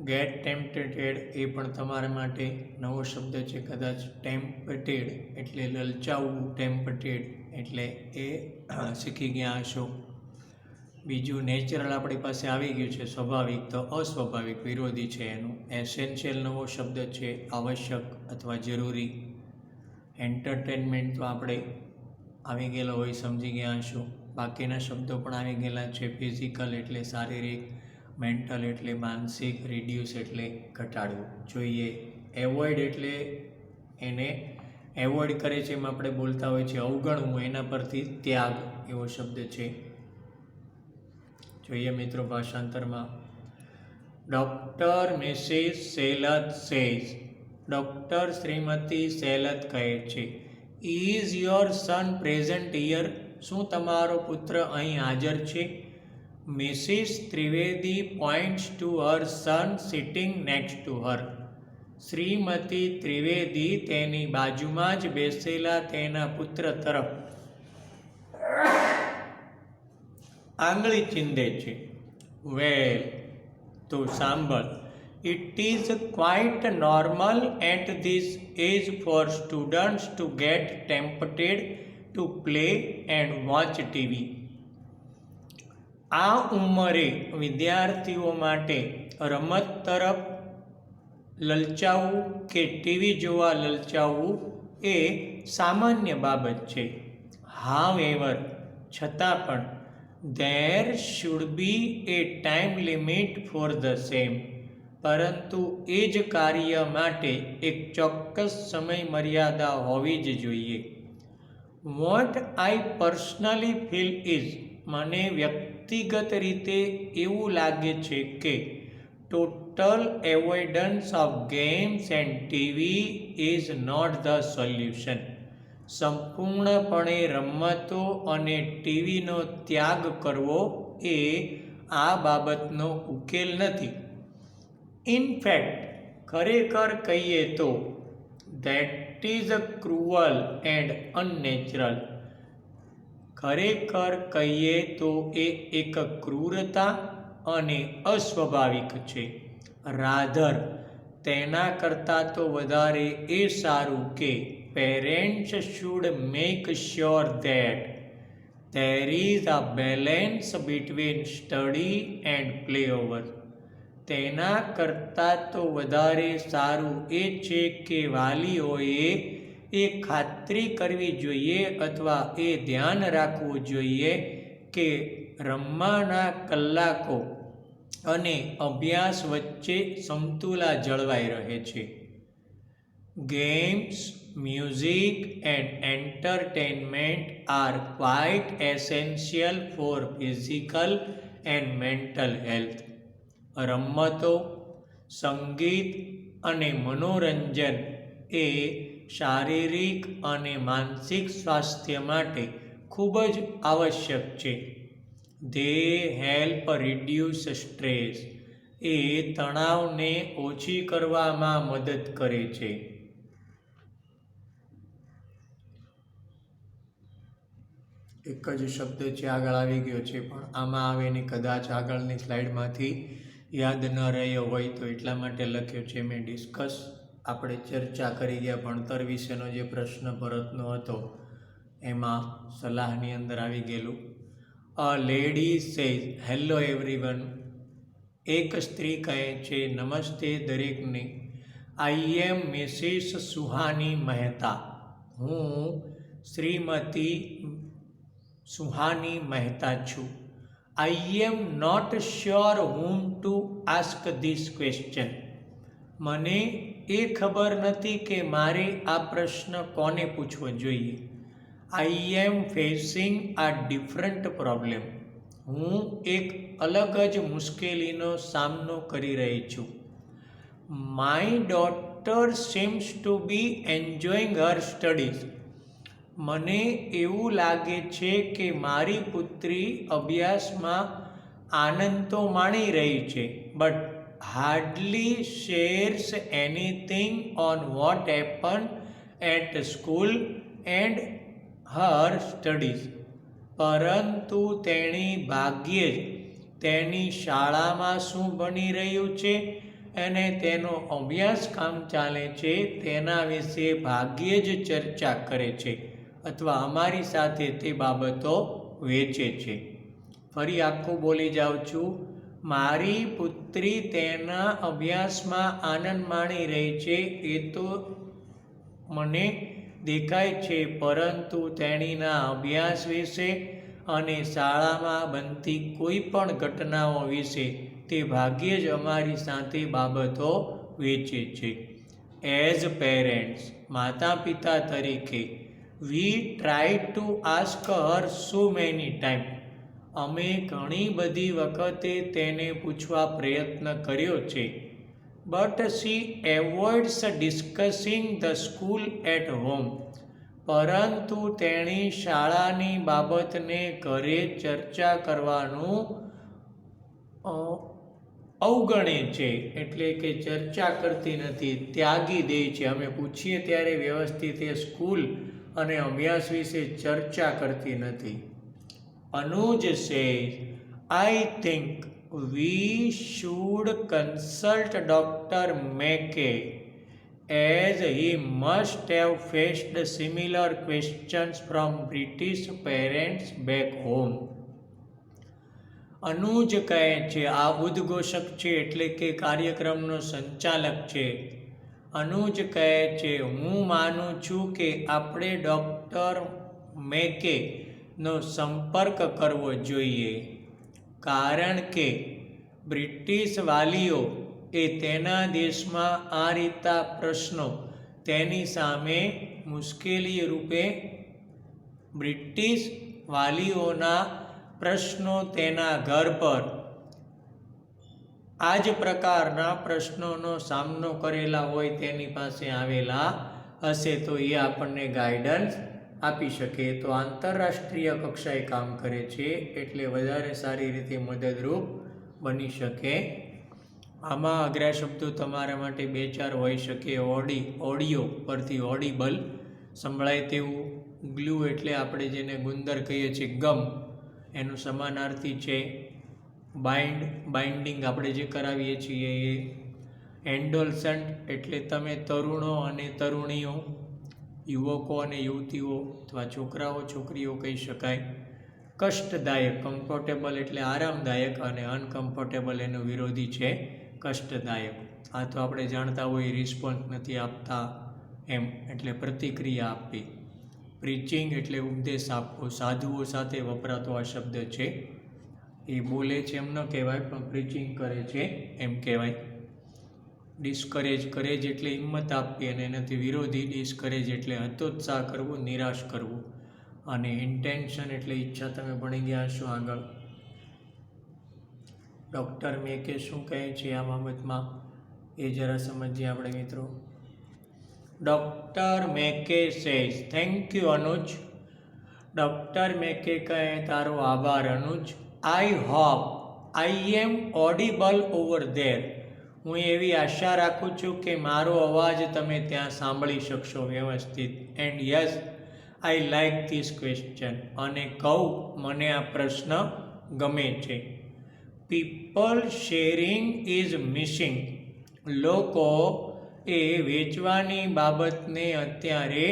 ગેટ ટેમ્પટેડ એ પણ તમારા માટે નવો શબ્દ છે. કદાચ ટેમ્પટેડ એટલે લલચાવવું, ટેમ્પટેડ એટલે એ શીખી ગયા હશો. બીજું નેચરલ આપણી પાસે આવી ગયું છે. સ્વાભાવિક તો અસ્વાભાવિક વિરોધી છે એનું. એસેન્શિયલ નવો શબ્દ છે, આવશ્યક અથવા જરૂરી. એન્ટરટેનમેન્ટ તો આપણે આવી ગયેલો હોય, સમજી ગયા હશો. બાકીના શબ્દો પણ આવી ગયેલા છે. ફિઝિકલ એટલે શારીરિક, મેન્ટલ એટલે માનસિક, રિડ્યુસ એટલે ઘટાડવું. જોઈએ. એવોઇડ એટલે એને એવોઇડ કરે છે એમ આપણે બોલતા હોય છે. અવગણવું, એના પરથી ત્યાગ એવો શબ્દ છે. જોઈએ મિત્રો ભાષાંતરમાં. Doctor Mrs Selat says. Doctor Shrimati Selat કહે છે, is your son present here. શું તમારો પુત્ર અહીં હાજર છે? Mrs Trivedi points to her son sitting next to her. Shrimati Trivedi તેની બાજુમાં જ બેસેલા તેના પુત્ર તરફ આંગળી ચીંધે છે. વેલ, તો સાંભળ. It is quite normal at this age for students to get tempted to play and watch TV. આ ઉંમરે વિદ્યાર્થીઓ માટે રમત તરફ લલચાવવું કે ટીવી જોવા લલચાવવું એ સામાન્ય બાબત છે. હાવેવર, છતાં પણ, there should be a time limit for the same. પરંતુ એ જ કાર્ય માટે એક ચોક્કસ સમય મર્યાદા હોવી જ જોઈએ. What I personally feel is. મને વ્યક્તિગત રીતે એવું લાગે છે કે total avoidance of games and TV is not the solution. સંપૂર્ણપણે રમતો અને ટીવીનો ત્યાગ કરવો એ આ બાબતનો ઉકેલ નથી. ઇનફેક્ટ, ખરેખર કહીએ તો, that is cruel and unnatural. ખરેખર કહીએ તો એ એક ક્રૂરતા અને અસ્વાભાવિક છે. રાધર તેના કરતાં તો વધારે એ સારું કે parents should make sure that there is a balance between study and play over. તેના કરતાં તો વધારે સારું એ છે કે વાલીઓએ એ ખાતરી કરવી જોઈએ અથવા એ ધ્યાન રાખવું જોઈએ કે રમવાના કલાકો અને અભ્યાસ વચ્ચે સમતુલા જળવાઈ રહે છે. Games, music and entertainment are quite essential for physical and mental health. રમતો, સંગીત અને મનોરંજન એ શારીરિક અને માનસિક સ્વાસ્થ્ય માટે ખૂબ જ આવશ્યક છે. They help reduce stress. એ તણાવને ઓછી કરવામાં મદદ કરે છે. એક જ શબ્દ છે આગળ આવી ગયો છે પણ આમાં આવે ને કદાચ આગળની સ્લાઇડમાંથી યાદ ન રહ્યો હોય તો એટલા માટે લખ્યો છે મેં ડિસ્કસ. આપણે ચર્ચા કરી ગયા ભણતર વિશેનો જે પ્રશ્ન ભરતનો હતો એમાં સલાહની અંદર આવી ગયેલું. A lady says hello everyone. એક સ્ત્રી કહે છે નમસ્તે દરેકને. I am Mrs Suhani Mehta. હું શ્રીમતી સુહાની મહેતા છું. I am not sure whom to ask this question. મને એ ખબર નથી કે મારે આ પ્રશ્ન કોને પૂછવો જોઈએ. I am facing a different problem. હું એક અલગ જ મુશ્કેલીનો સામનો કરી રહી છું. My daughter seems to be enjoying her studies. મને એવું લાગે છે કે મારી પુત્રી અભ્યાસમાં આનંદ તો માણી રહી છે but hardly shares anything on what happen at school and her studies. પરંતુ તેણી ભાગ્યે જ તેની શાળામાં શું બની રહ્યું છે અને તેનો અભ્યાસક્રમ ચાલે છે તેના વિશે ભાગ્યે જ ચર્ચા કરે છે અથવા અમારી સાથે તે બાબતો વેચે છે. ફરી આખું બોલી જાઉં છું. મારી પુત્રી તેના અભ્યાસમાં આનંદ માણી રહી છે એ તો મને દેખાય છે પરંતુ તેણીના અભ્યાસ વિશે અને શાળામાં બનતી કોઈ પણ ઘટનાઓ વિશે તે ભાગ્યે જ અમારી સાથે બાબતો વેચે છે. એઝ પેરેન્ટ્સ, માતા પિતા તરીકે, we try to ask her so many time. અમે ઘણી બધી વખતે તેને પૂછવા પ્રયત્ન કર્યો છે but she avoids discussing the school at home. પરંતુ તેણી શાળાની બાબતને ઘરે ચર્ચા કરવાનું અવગણે છે એટલે કે ચર્ચા કરતી નથી, ત્યાગી દે છે. અમે પૂછીએ ત્યારે વ્યવસ્થિત એ સ્કૂલ અને અભ્યાસ વિશે ચર્ચા કરતી નથી. Anuj says I think we should consult doctor McKay as he must have faced similar questions from British parents back home. અનુજ કહે છે, આ ઉદ્ઘોષક છે એટલે કે કાર્યક્રમનો સંચાલક છે. અનુજ કહે છે હું માનું છું કે આપણે ડૉક્ટર મેકે નો સંપર્ક કરવો જોઈએ કારણ કે બ્રિટિશ વાલીઓ એ તેના દેશમાં આ રીતના પ્રશ્નો તેની સામે મુશ્કેલી રૂપે બ્રિટિશ વાલીઓના પ્રશ્નો તેના ઘર પર આ જ પ્રકારના પ્રશ્નોનો સામનો કરેલા હોય તેની પાસે આવેલા હશે તો એ આપણને ગાઈડન્સ આપી શકે. તો આંતરરાષ્ટ્રીય કક્ષાએ કામ કરે છે એટલે વધારે સારી રીતે મદદરૂપ બની શકે. આમાં અઘરા શબ્દો તમારા માટે 2-4 હોઈ શકે. ઓડિયો પરથી ઓડિબલ સંભળાય તેવું. ગ્લુ એટલે આપણે જેને ગુંદર કહીએ છીએ ગમ એનું સમાનાર્થી છે. બાઇન્ડિંગ આપણે જે કરાવીએ છીએ એ એન્ડોલસન્ટ એટલે તમે તરુણો અને તરુણીઓ, યુવકો અને યુવતીઓ અથવા છોકરાઓ છોકરીઓ કહી શકાય. કષ્ટદાયક, કમ્ફર્ટેબલ એટલે આરામદાયક અને અનકમ્ફર્ટેબલ એનો વિરોધી છે કષ્ટદાયક. આ તો આપણે જાણતા હોય, રિસ્પોન્સ નથી આપતા એમ, એટલે પ્રતિક્રિયા આપવી. પ્રીચિંગ એટલે ઉપદેશ આપવો, સાધુઓ સાથે વપરાતો આ શબ્દ છે. એ બોલે છે એમ ન કહેવાય, પણ પ્રીચિંગ કરે છે એમ કહેવાય. ડિસ્કરેજ, કરેજ એટલે હિંમત આપવી અને એનાથી વિરોધી ડિસ્કરેજ એટલે હતોત્સાહ કરવું, નિરાશ કરવું. અને ઇન્ટેન્શન એટલે ઈચ્છા. તમે ભણી ગયા છો આગળ. ડૉક્ટર મેકે શું કહે છે આ બાબતમાં એ જરા સમજીએ આપણે મિત્રો. Doctor McKay says, thank you Anuj. Doctor McKay કહે, તારો આભાર Anuj. I hope I am audible over there. હું એવી આશા રાખું છું કે મારો અવાજ તમે ત્યાં સાંભળી શકશો વ્યવસ્થિત. And yes I like this question. અને કહું, મને આ પ્રશ્ન ગમે છે. People sharing is missing. લોકો એ વેચવાની બાબતને અત્યારે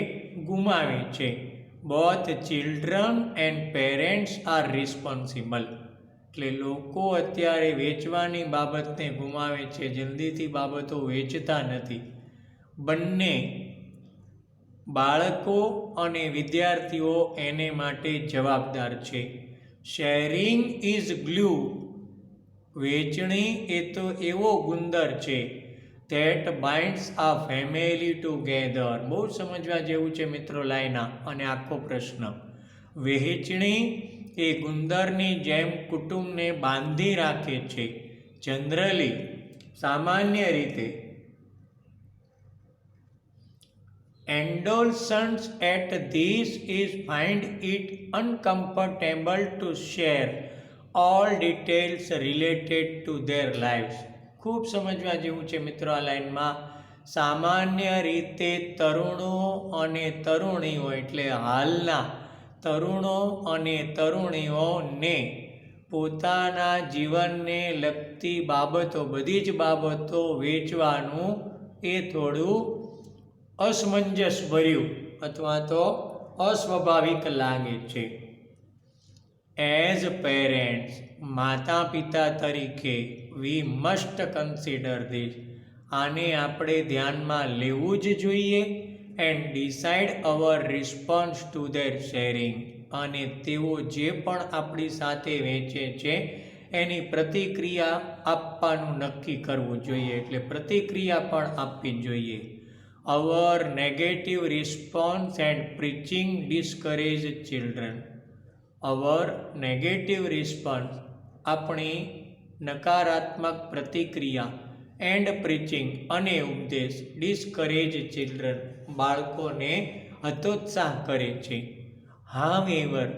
ગુમાવે છે. Both children and parents are responsible. એટલે લોકો અત્યારે વેચવાની બાબતને ગુમાવે છે, જલ્દીથી બાબતો વેચતા નથી. બંને બાળકો અને વિદ્યાર્થીઓ એને માટે જવાબદાર છે. Sharing is glue. વેચણી એ તો એવો ગુંદર છે ધેટ બાઇન્ડ્સ આ ફેમિલી ટુગેધર. બહુ સમજવા જેવું છે મિત્રો લાઈના અને આખો પ્રશ્ન. વહેંચણી એ ગુંદરની જેમ કુટુંબને બાંધી રાખે છે. જનરલી, સામાન્ય રીતે. Adolescents at this age find it uncomfortable to share all details related to their lives. ખૂબ સમજવા જેવું છે મિત્રો આ લાઈનમાં. સામાન્ય રીતે તરુણો અને તરુણીઓ એટલે હાલના તરુણો અને તરુણીઓને પોતાના જીવનને લગતી બાબતો, બધી જ બાબતો વેચવાનું એ થોડું અસમંજસ ભર્યું અથવા તો અસ્વાભાવિક લાગે છે. એઝ પેરેન્ટ્સ, માતા પિતા તરીકે, વી મસ્ટ કન્સિડર ધીસ. આને આપણે ધ્યાનમાં લેવું જ જોઈએ. And decide our response to their sharing. અને તેઓ જે પણ આપણી સાથે વેચે છે એની પ્રતિક્રિયા આપવાનું નક્કી કરવું જોઈએ. એટલે પ્રતિક્રિયા પણ આપવી જોઈએ. Our negative response and preaching discourage children. Our negative response આપણી નકારાત્મક પ્રતિક્રિયા એન્ડ પ્રીચિંગ અને ઉપદેશ ડિસ્કરેજ ચિલ્ડ્રન બાળકોને હતોત્સાહ કરે છે. However,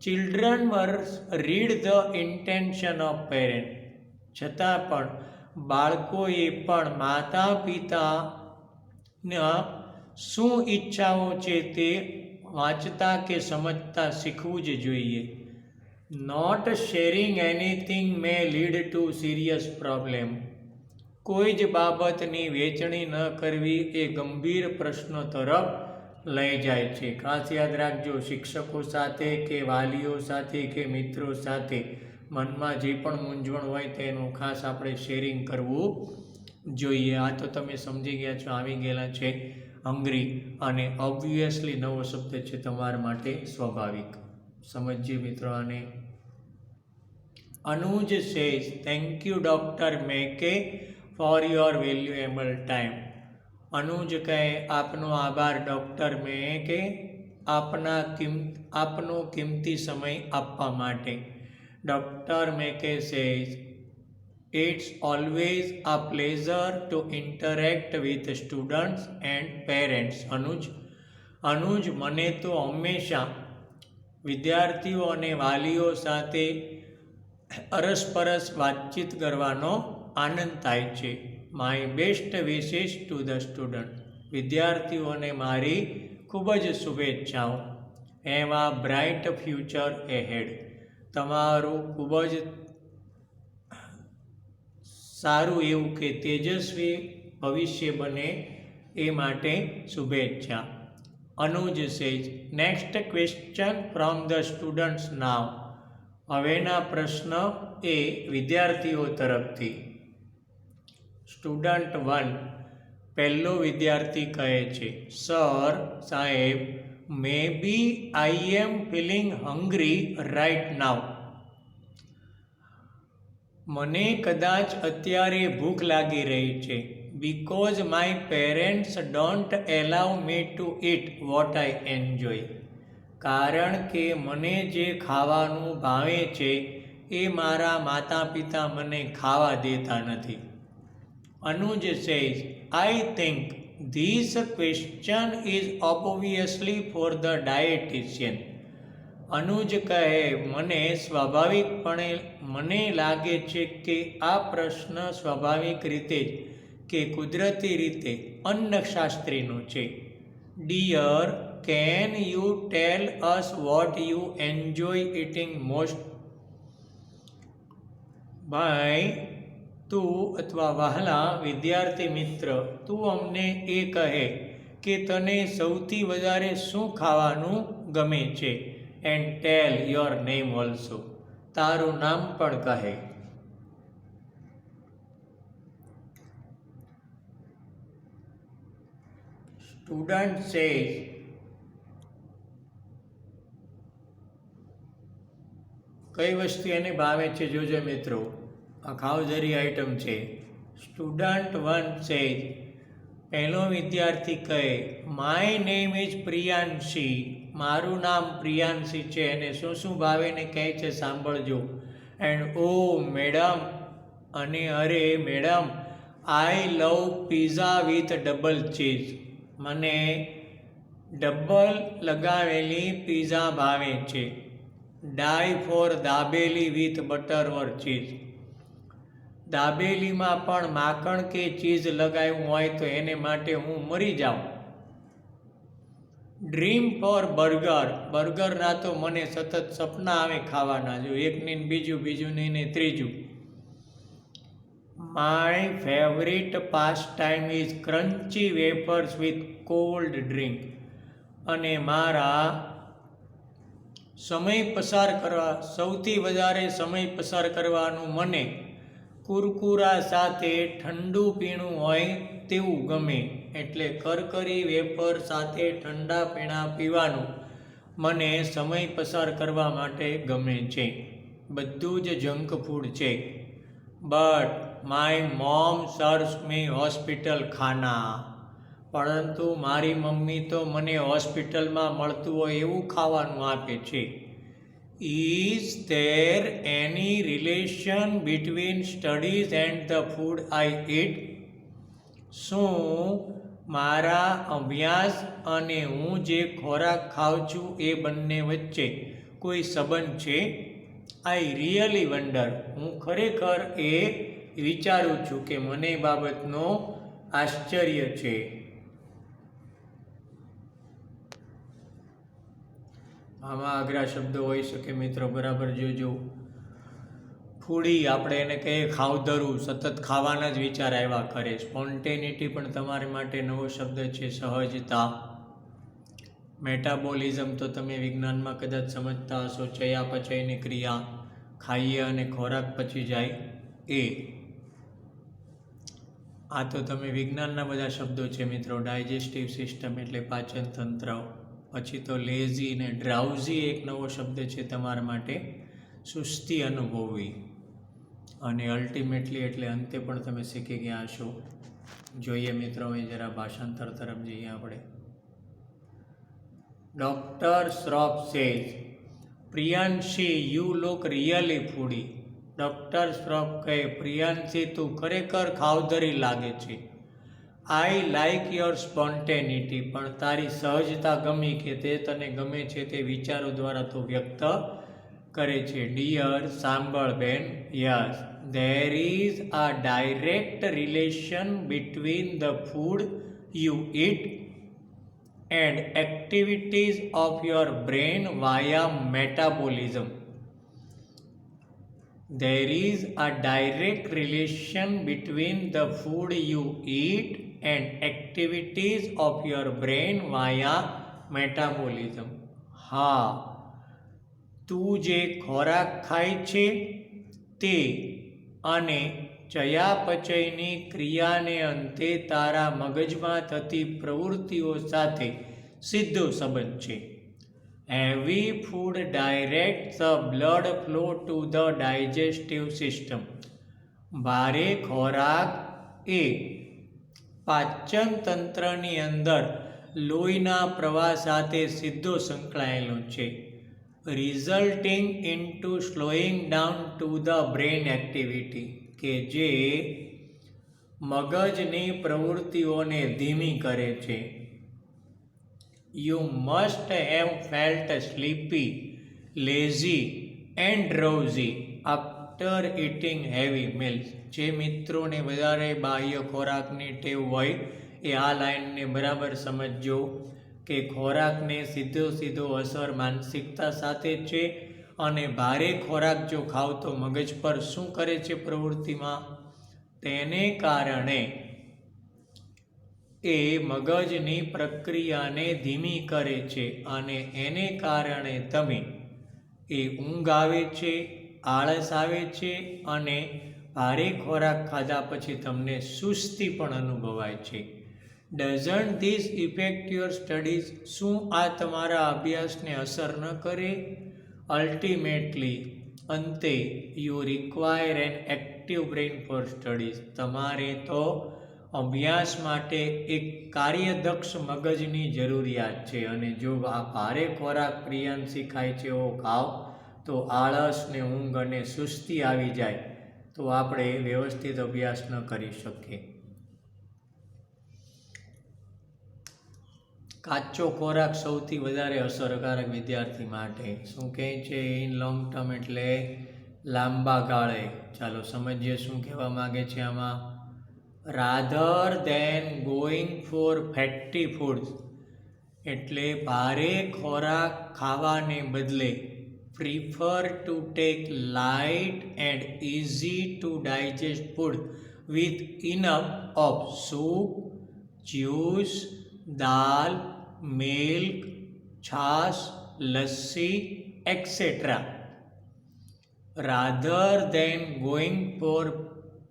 children must read the intention of parent. છતાં પણ બાળકોએ પણ માતા પિતાના શું ઈચ્છાઓ છે તે વાંચતા કે સમજતા શીખવું જ જોઈએ. Not sharing anything may lead to serious problem. કોઈ જ બાબતની વેચણી ન કરવી એ ગંભીર પ્રશ્નો તરફ લઈ જાય છે. ખાસ યાદ રાખજો, શિક્ષકો સાથે કે વાલીઓ સાથે કે મિત્રો સાથે મનમાં જે પણ મૂંઝવણ હોય તેનું ખાસ આપણે શેરિંગ કરવું જોઈએ. આ તો તમે સમજી ગયા છો, આવી ગયેલા છે હંગ્રી, અને ઓબ્વિયસલી નવો શબ્દ છે તમારા માટે, સ્વાભાવિક. સમજીએ મિત્રો આને. Anuj says, thank you doctor McKay for your valuable time. Anuj કહે, આપનો આભાર ડૉક્ટર મેકે, આપનો કિંમતી સમય આપવા માટે. Doctor McKay says, it's always a pleasure to interact with students and parents. Anuj, મને તો હંમેશા વિદ્યાર્થીઓ અને વાલીઓ સાથે અરસપરસ વાતચીત કરવાનો આનંદ થાય છે. My best wishes to the student. વિદ્યાર્થીઓને મારી ખૂબ જ શુભેચ્છાઓ. Have a bright future ahead. તમારું ખૂબ જ સારું એવું કે તેજસ્વી ભવિષ્ય બને એ માટે શુભેચ્છા. Anuj says next question from the students now. હવેના પ્રશ્ન એ વિદ્યાર્થીઓ તરફથી. સ્ટુડન્ટ 1 પહેલો વિદ્યાર્થી કહે છે, સર સાહેબ મે બી આઈ એમ ફિલિંગ હંગ્રી રાઇટ નાવ. મને કદાચ અત્યારે ભૂખ લાગી રહી છે. Because my parents don't એલાવ me to it what I enjoy. કારણ કે મને જે ખાવાનું ભાવે છે એ મારા માતા પિતા મને ખાવા દેતા નથી. Anuj says I think this question is obviously for the dietitian. Anuj કહે મને સ્વાભાવિકપણે મને લાગે છે કે આ પ્રશ્ન સ્વાભાવિક રીતે જ કે કુદરતી રીતે અન્નશાસ્ત્રીનો છે. Dear can you tell us what you enjoy eating most. ભાઈ તું અથવા વહાલા વિદ્યાર્થી મિત્ર તું અમને એ કહે કે તને સૌથી વધારે શું ખાવાનું ગમે છે. And tell your name also. તારું નામ પણ કહે. સ્ટુડન્ટ સેઝ કઈ વસ્તુ એને ભાવે છે જોજો મિત્રો, આ ખાવજરી આઈટમ છે. સ્ટુડન્ટ 1 સેઝ પહેલો વિદ્યાર્થી કહે માય નેમ ઇઝ પ્રિયાંશી. મારું નામ પ્રિયાંશી છે. અને શું શું ભાવે ને કહે છે સાંભળજો. એન્ડ ઓ મેડમ અને અરે madam I love pizza with double cheese. મને ડબલ લગાવેલી પીઝા ભાવે છે. Die for dabeli with butter or cheese. દાબેલીમાં પણ માખણ કે ચીઝ લગાવ્યું હોય તો એને માટે હું મરી જાઉં. Dream four burger. બર્ગરના તો મને સતત સપના આવે ખાવાના. જો એક ને બીજું, બીજું નહીં ને ત્રીજું. My favourite pass time is crunchy wafers with cold drink. અને મારા સમય પસાર કરવા સૌથી વધારે સમય પસાર કરવાનું મને કુરકુરા સાથે ઠંડુ પીણું હોય તેવું ગમે. એટલે કરકરી વેફર સાથે ઠંડા પીણા પીવાનું મને સમય પસાર કરવા માટે ગમે છે. બધું જ જંક ફૂડ છે. But my mom serves me hospital ખાના. પરંતુ મારી મમ્મી તો મને હોસ્પિટલમાં મળતું હોય એવું ખાવાનું આપે છે. Is there any relation between studies and the food I eat. શું મારા અભ્યાસ અને હું જે ખોરાક ખાઉં છું એ બંને વચ્ચે કોઈ સંબંધ છે? I really wonder. હું ખરેખર એ વિચારું છું કે મને બાબતનો આશ્ચર્ય છે. આમાં અઘરા શબ્દો હોઈ શકે મિત્રો, બરાબર જોજો. ફૂડી આપણે એને કહીએ ખાવધરું, સતત ખાવાના જ વિચાર આવ્યા કરે. સ્પોન્ટેનિટી પણ તમારી માટે નવો શબ્દ છે. સહજતા. મેટાબોલિઝમ તો તમે વિજ્ઞાનમાં કદાચ સમજતા હશો. ચયાપચયની ક્રિયા, ખાઈએ અને ખોરાક પચી જાય એ. આ તો તમે વિજ્ઞાનના બધા શબ્દો છે મિત્રો. ડાયજેસ્ટિવ સિસ્ટમ એટલે પાચન તંત્ર. પછી તો લેઝી ને ડ્રાઉઝી એક નવો શબ્દ છે તમારા માટે. સુસ્તી અનુભવવી. અને અલ્ટિમેટલી એટલે અંતે પણ તમે શીખી ગયા હશો. જોઈએ મિત્રો હવે જરા ભાષાંતર તરફ જઈએ આપણે. Doctor Shroff says Priyanshi you look really foodie. Doctor Shroff કહે પ્રિયાંશી તું ખરેખર ખાવધરી લાગે છે. I like your spontaneity. પણ તારી સહજતા ગમી કે તે તને ગમે છે તે વિચારો દ્વારા તું વ્યક્ત કરે છે. ડિયર સાંભળ બેન. Yes there is a direct relation between the food you eat and activities of your brain via metabolism. there is a direct relation between the food you eat and activities of your brain via metabolism. હા, તું જે ખોરાક ખાય છે તે અને ચયાપચયની ક્રિયાને અંતે તારા મગજમાં થતી પ્રવૃત્તિઓ સાથે સીધો સંબંધ છે. Heavy food directs the blood flow to the digestive system. ભારે ખોરાક એ પાચન તંત્રની અંદર લોહીના પ્રવાહ સાથે સીધો સંકળાયેલો છે. Resulting into slowing down to the brain activity, કે જે મગજની પ્રવૃત્તિઓને ધીમી કરે છે. You must have felt sleepy, lazy and drowsy after eating heavy meals. જે મિત્રોને વધારે બાહ્ય ખોરાકની ટેવ હોય એ આ લાઈનને બરાબર સમજજો કે ખોરાકને સીધો અસર માનસિકતા સાથે છે અને ભારે ખોરાક જો ખાવ તો મગજ પર શું કરે છે પ્રવૃત્તિમાં, તેને કારણે એ મગજની પ્રક્રિયાને ધીમી કરે છે અને એને કારણે તમે ઊંઘ આવે છે, આળસ આવે છે અને ભારે ખોરાક ખાધા પછી તમને સુસ્તી પણ અનુભવાય છે. Doesn't this effect your studies? શું આ તમારા અભ્યાસને અસર ન કરે? અલ્ટિમેટલી, અંતે you require an active brain for studies. તમારે તો અભ્યાસ માટે એક કાર્યદક્ષ મગજની જરૂરિયાત છે અને જો આ ભારે ખોરાક પ્રિયાંશી ખાય છે એવો ખાવ તો આળસ ને ઊંઘ અને સુસ્તી આવી જાય તો આપણે વ્યવસ્થિત અભ્યાસ ન કરી શકીએ. કાચો ખોરાક સૌથી વધારે અસરકારક વિદ્યાર્થી માટે. શું કહે છે? ઇન લોંગ ટર્મ એટલે લાંબા ગાળે. ચાલો સમજીએ શું કહેવા માગે છે આમાં. Rather than going for fatty foods, એટલે ભારે ખોરાક ખાવાને બદલે prefer to take light and easy to digest food with enough of soup, juice, dal, milk, chaas, lassi etcetera. Rather than going for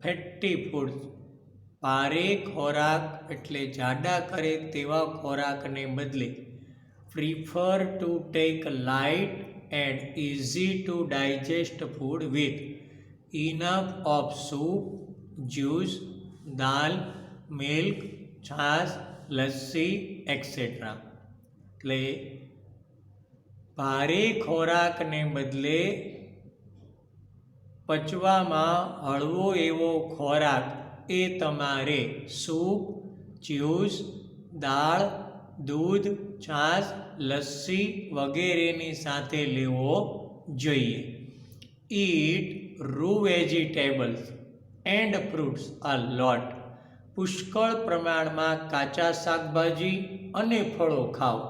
fatty foods, ભારે ખોરાક એટલે જાડા કરે તેવા ખોરાકને બદલે prefer to take light and easy to digest food with enough of soup, juice, dal, milk, chaas, lassi et cetera. એટલે ભારે ખોરાકને બદલે પચવામાં હળવો એવો ખોરાક એ તમારે સૂપ, જ્યુસ, દાળ, દૂધ, છાશ, લસ્સી વગેરેની સાથે લેવો જોઈએ. ઈટ રૂ વેજીટેબલ્સ એન્ડ ફ્રૂટ્સ અ લોટ, પુષ્કળ પ્રમાણમાં કાચા શાકભાજી અને ફળો ખાઓ.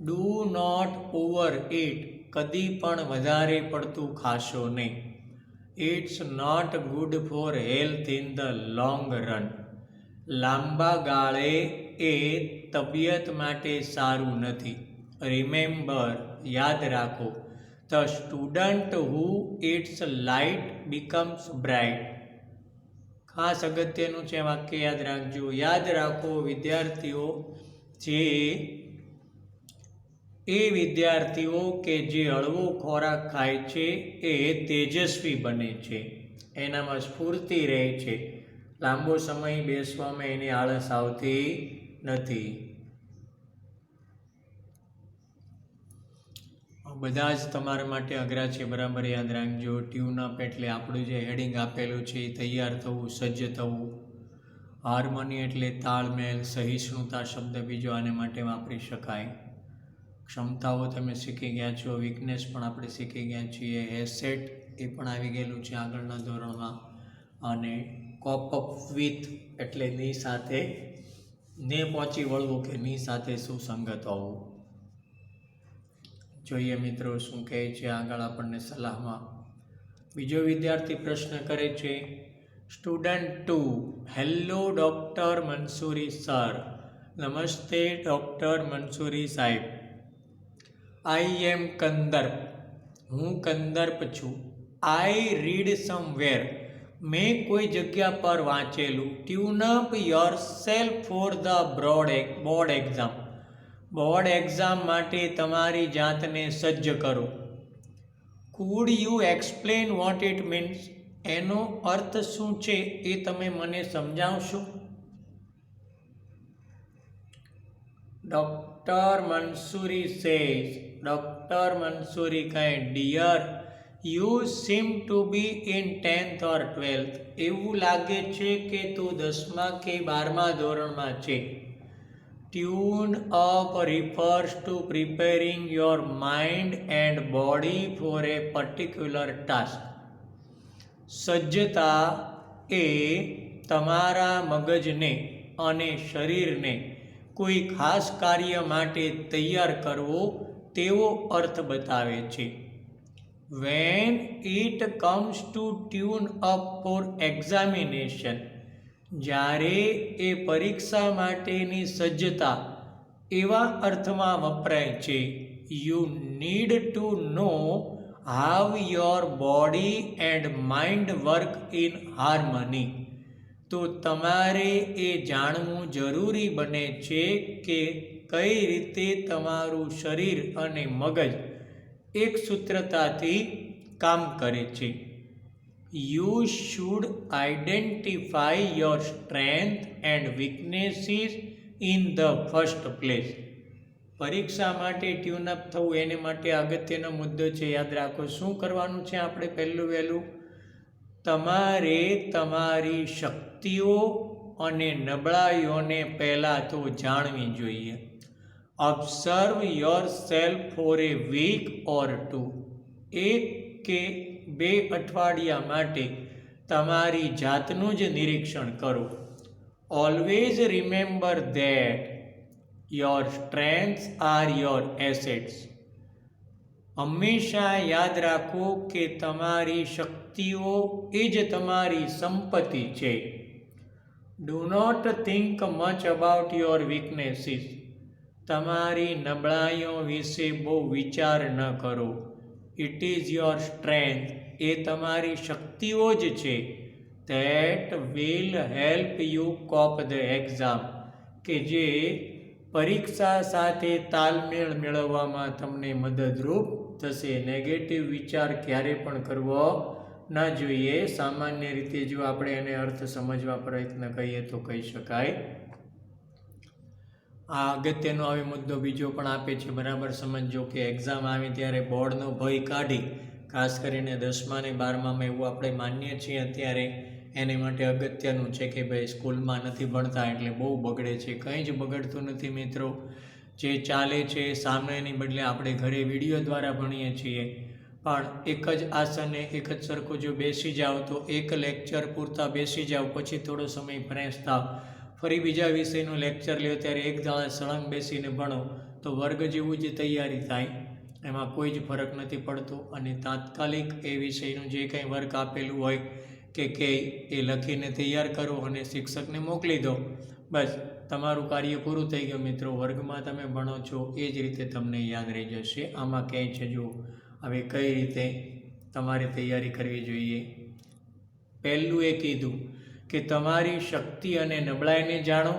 ડુ નોટ ઓવર ઇટ, કદી પણ વધારે પડતું ખાશો નહીં. It's not good for health in the long run, લાંબા ગાળે એ તબિયત માટે સારું નથી. રિમેમ્બર, યાદ રાખો, the student who eats light becomes bright. ખાસ અગત્યનું છે, વાક્ય યાદ રાખજો. યાદ રાખો વિદ્યાર્થીઓ, વિદ્યાર્થીઓ કે જે હળવો ખોરાક ખાય છે એ તેજસ્વી બને છે, એનામાં સ્ફૂર્તિ રહે છે, લાંબો સમય બેસવામાં એની આળસ આવતી નથી. બધા જ તમારા માટે અઘરા છે, બરાબર યાદ રાખજો. ટ્યુન અપ એટલે આપણું જે હેડિંગ આપેલું છે એ તૈયાર થવું, સજ્જ થવું. હાર્મોની એટલે તાલમેલ, સહિષ્ણુતા શબ્દ બીજો આને માટે વાપરી શકાય. ક્ષમતાઓ તમે શીખી ગયા છો, વીકનેસ પણ આપણે શીખી ગયા છીએ. એસેટ એ પણ આવી ગયેલું છે આગળના ધોરણમાં. અને કોપ અપ વિથ એટલે ની સાથે ને પહોંચી વળવું કે ની સાથે સુસંગત હોવું. જોઈએ મિત્રો શું કહે છે આગળ આપણને સલાહમાં. બીજો વિદ્યાર્થી પ્રશ્ન કરે છે, student 2, hello doctor Mansuri sir. નમસ્તે ડૉક્ટર મંસૂરી સાહેબ. I am Kandarp. હું કંદર્પ છું. I read somewhere. મેં કોઈ જગ્યા પર વાંચેલું. Tune up yourself for the board exam. Board exam માટે તમારી જાતને સજ્જ કરો. Could you explain what it means. એનો અર્થ શું છે એ તમે મને સમજાવશો? Doctor Mansuri says. Doctor Mansuri કહે, dear, you seem to be in 10th or 12th. એવું લાગે છે કે તું 10મા કે 12મા ધોરણમાં છે. Tune up refers to preparing your mind and body for a particular task. સજ્જતા એ તમારા મગજને અને શરીરને કોઈ ખાસ કાર્ય માટે તૈયાર કરવો તેવો અર્થ બતાવે છે. When it comes to tune up for examination, જ્યારે એ પરીક્ષા માટેની સજ્જતા એવા અર્થમાં વપરાય છે, you need to know how your body and mind work in harmony. તો તમારે એ જાણવું જરૂરી બને છે કે કઈ રીતે તમારું શરીર અને મગજ એક સૂત્રતાથી કામ કરે છે. You should identify your strength and weaknesses in the first place. પરીક્ષા માટે ટ્યુન અપ થવું એને માટે અગત્યનો મુદ્દો છે. યાદ રાખો શું કરવાનું છે આપણે? પહેલું વહેલું તમારે તમારી શક્તિઓ અને નબળાઈઓને પહેલાં તો જાણવી જોઈએ. Observe yourself for a week or 2. એક કે 2 અઠવાડિયા માટે તમારી જાતનું જ નિરીક્ષણ કરો. Always remember that your strengths are your assets. હંમેશા યાદ રાખો કે તમારી શક્તિઓ એ જ તમારી સંપત્તિ છે. Do not think much about your weaknesses. તમારી નબળાઈઓ વિશે બહુ વિચાર ન કરો. It is your strength. એ તમારી શક્તિઓ જ છે. That will help you cope the exam. કે જે પરીક્ષા સાથે તાલમેળ મેળવવામાં તમને મદદરૂપ થશે. નેગેટિવ વિચાર ક્યારે પણ કરવો ન જોઈએ. સામાન્ય રીતે જો આપણે એને અર્થ સમજવા પ્રયત્ન કરીએ તો કહી શકાય. આ અગત્યનો હવે મુદ્દો બીજો પણ આપે છે. બરાબર સમજો કે એક્ઝામ આવે ત્યારે બોર્ડનો ભય કાઢી, ખાસ કરીને 10મા અને 12મામાં એવું આપણે માનીએ છીએ અત્યારે, એને માટે અગત્યનું છે કે ભાઈ સ્કૂલમાં નથી ભણતા એટલે બહુ બગડે છે. કંઈ જ બગડતું નથી મિત્રો. જે ચાલે છે સામેની બદલે આપણે ઘરે વિડીયો દ્વારા ભણીએ છીએ. પણ એક જ આસને એક જ સરખું જો બેસી જાઓ તો એક લેક્ચર પૂરતા બેસી જાઓ, પછી થોડો સમય ફ્રેશ થાવ, ફરી બીજા વિષયનું લેક્ચર લ્યો, ત્યારે એક દાડા સળંગ બેસીને ભણો તો વર્ગ જેવું જ તૈયારી થાય. એમાં કોઈ જ ફરક નથી પડતો. અને તાત્કાલિક એ વિષયનું જે કંઈ વર્ક આપેલું હોય કે એ લખીને તૈયાર કરો અને શિક્ષકને મોકલી દો. બસ તમારું કાર્ય પૂરું થઈ ગયું મિત્રો. વર્ગમાં તમે ભણો છો એ જ રીતે તમને યાદ રહી જશે. આમાં ક્યાંય છે જો હવે કઈ રીતે તમારે તૈયારી કરવી જોઈએ. પહેલું એ કીધું કે તમારી શક્તિ અને નબળાઈને જાણો.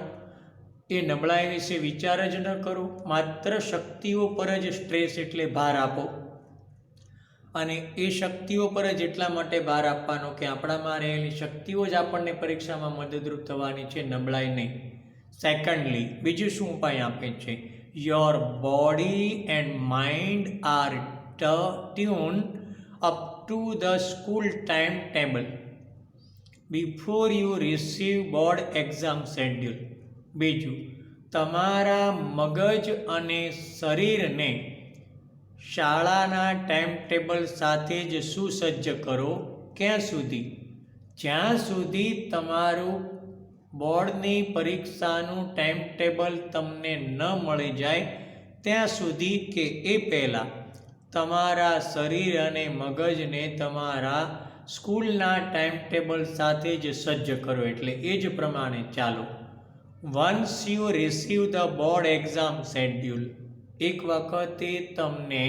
એ નબળાઈ વિશે વિચાર જ ન કરો. માત્ર શક્તિઓ પર જ સ્ટ્રેસ એટલે ભાર આપો. અને એ શક્તિઓ પર જ એટલા માટે ભાર આપવાનો કે આપણામાં રહેલી શક્તિઓ જ આપણને પરીક્ષામાં મદદરૂપ થવાની છે, નબળાઈ નહીં. સેકન્ડલી, બીજું શું ઉપાય આપે છે? Your body and mind are tune up to the school time table before you receive board exam schedule. બીજું, તમારા મગજ અને શરીરને શાળાના ટાઈમ ટેબલ સાથે જ સુસજ્જ કરો. ક્યાં સુધી? જ્યાં સુધી તમારું બોર્ડની પરીક્ષાનું ટાઈમ ટેબલ તમને ન મળી જાય ત્યાં સુધી, કે એ પહેલાં તમારા શરીર અને મગજને તમારા સ્કૂલના ટાઈમ ટેબલ સાથે જ સજ્જ કરો, એટલે એ જ પ્રમાણે ચાલો. Once you receive the board exam schedule, એક વખતે તમને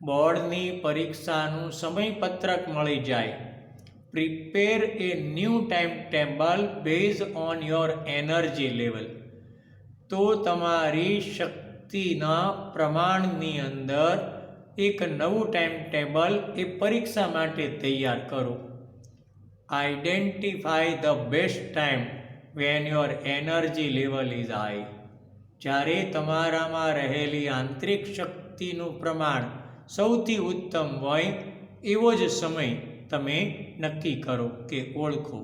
બોર્ડની પરીક્ષાનું સમયપત્રક મળી જાય, prepare A new time table base on your energy level, તો તમારી શક્તિના પ્રમાણની અંદર એક નવું ટાઈમ ટેબલ એ પરીક્ષા માટે તૈયાર કરો. Identify the best time van your energy level is high, જ્યારે તમારામાં રહેલી આંતરિક શક્તિનું પ્રમાણ સૌથી ઉત્તમ હોય એવો જ સમય તમે નક્કી કરો કે ઓળખો.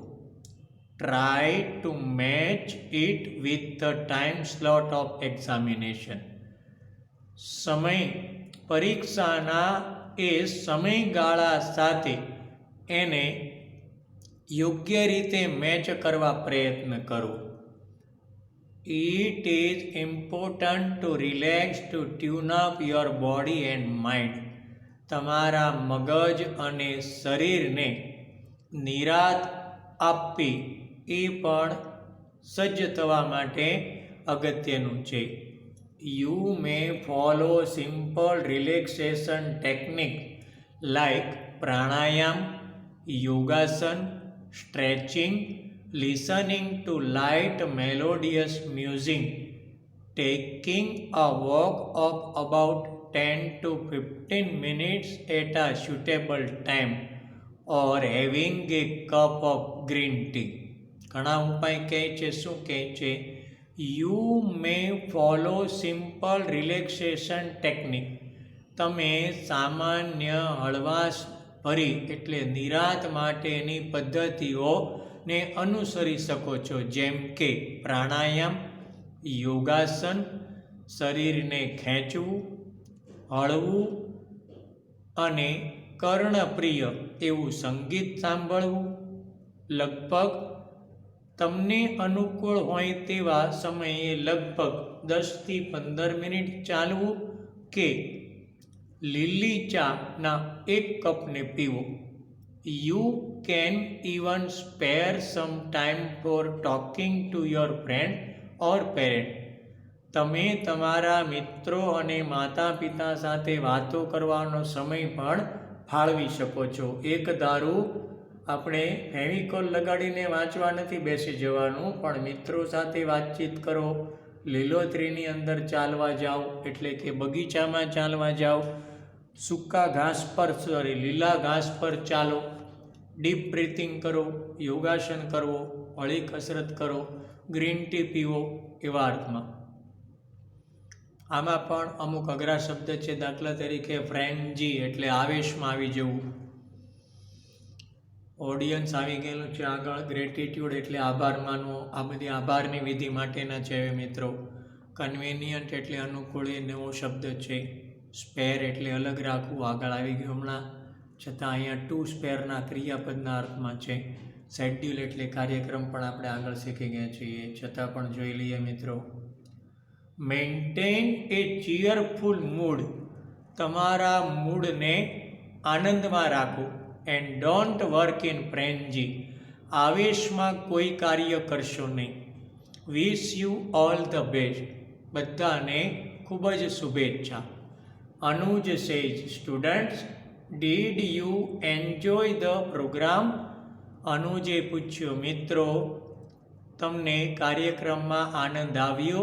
Try to match it with the time slot of examination, સમય પરીક્ષાના એ સમયગાળા સાથે એને યોગ્ય રીતે મેચ કરવા પ્રયત્ન કરો. It is important to relax to tune up your body and mind, તમારા મગજ અને શરીરને નિરાત આપવી એ પણ સજ્જ થવા માટે અગત્યનું છે. You may follow simple relaxation technique like pranayama, yogasana, stretching, listening to light melodious music, taking a walk of about 10 to 15 minutes at a suitable time, or having a cup of green tea. ઘણા ઉપાય કહે છે, શું કહે છે? You may follow simple relaxation technique, તમે સામાન્ય હળવાશ ભરી એટલે નિરાત માટેની પદ્ધતિઓને અનુસરી શકો છો, જેમ કે પ્રાણાયામ, યોગાસન, શરીરને ખેંચવું, હળવું અને કર્ણપ્રિય એવું સંગીત સાંભળવું, લગભગ તમને અનુકૂળ હોય તેવા સમયે લગભગ 10 થી 15 મિનિટ ચાલવું કે લીલી ચાના એક કપને પીવો. You can even spare some time for talking to your friend or parent, તમે તમારા મિત્રો અને માતા પિતા સાથે વાતો કરવાનો સમય પણ ફાળવી શકો છો. એક ધારું આપણે ફેવિકોલ લગાડીને વાંચવા નથી બેસી જવાનું, પણ મિત્રો સાથે વાતચીત કરો, લીલોતરીની અંદર ચાલવા જાઓ એટલે કે બગીચામાં ચાલવા જાઓ, સૂકા ઘાસ પર લીલા ઘાસ પર ચાલો, ડીપ બ્રીથિંગ કરો, યોગાસન કરવો, હળી કસરત કરો, ગ્રીન ટી પીવો, એવા અર્થમાં. આમાં પણ અમુક અઘરા શબ્દ છે, દાખલા તરીકે ફ્રેન્જી એટલે આવેશમાં આવી જવું, ઓડિયન્સ આવી ગયેલું છે આગળ, ગ્રેટિટ્યૂડ એટલે આભાર માનવો, આ બધી આભારની વિધિ માટેના છે મિત્રો. કન્વિનિયન્ટ એટલે અનુકૂળ એ નવો શબ્દ છે. સ્પેર એટલે અલગ રાખવું, આગળ આવી ગયું હમણાં, છતાં અહીંયા ટુ સ્પેરના ક્રિયાપદના અર્થમાં છે. શેડ્યુલ એટલે કાર્યક્રમ પણ આપણે આગળ શીખી ગયા છીએ, છતાં પણ જોઈ લઈએ મિત્રો. મેન્ટેન એ ચીયરફુલ મૂડ, તમારા મૂડને આનંદમાં રાખો. And don't work in frenzy, આવેશમાં કોઈ કાર્ય કરશો નહીં. Wish you all the best, બધાને ખૂબ જ શુભેચ્છા. Anuj says, students did you enjoy the programme? અનુજે પૂછ્યું, મિત્રો તમને કાર્યક્રમમાં આનંદ આવ્યો?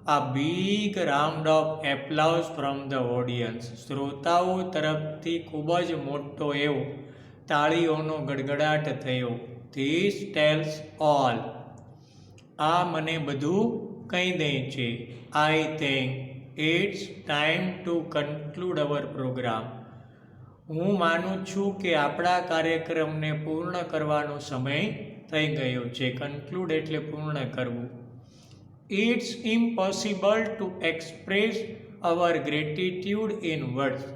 A big round of applause from the audience, શ્રોતાઓ તરફથી ખૂબ જ મોટો એવો તાળીઓનો ગડગડાટ થયો. ધીસ ટેલ્સ ઓલ, આ મને બધું કહી દે છે. I think it's time to conclude our programme, હું માનું છું કે આપણા કાર્યક્રમને પૂર્ણ કરવાનો સમય થઈ ગયો છે. કન્ક્લુડ એટલે પૂર્ણ કરવું. It's impossible to express our gratitude in words,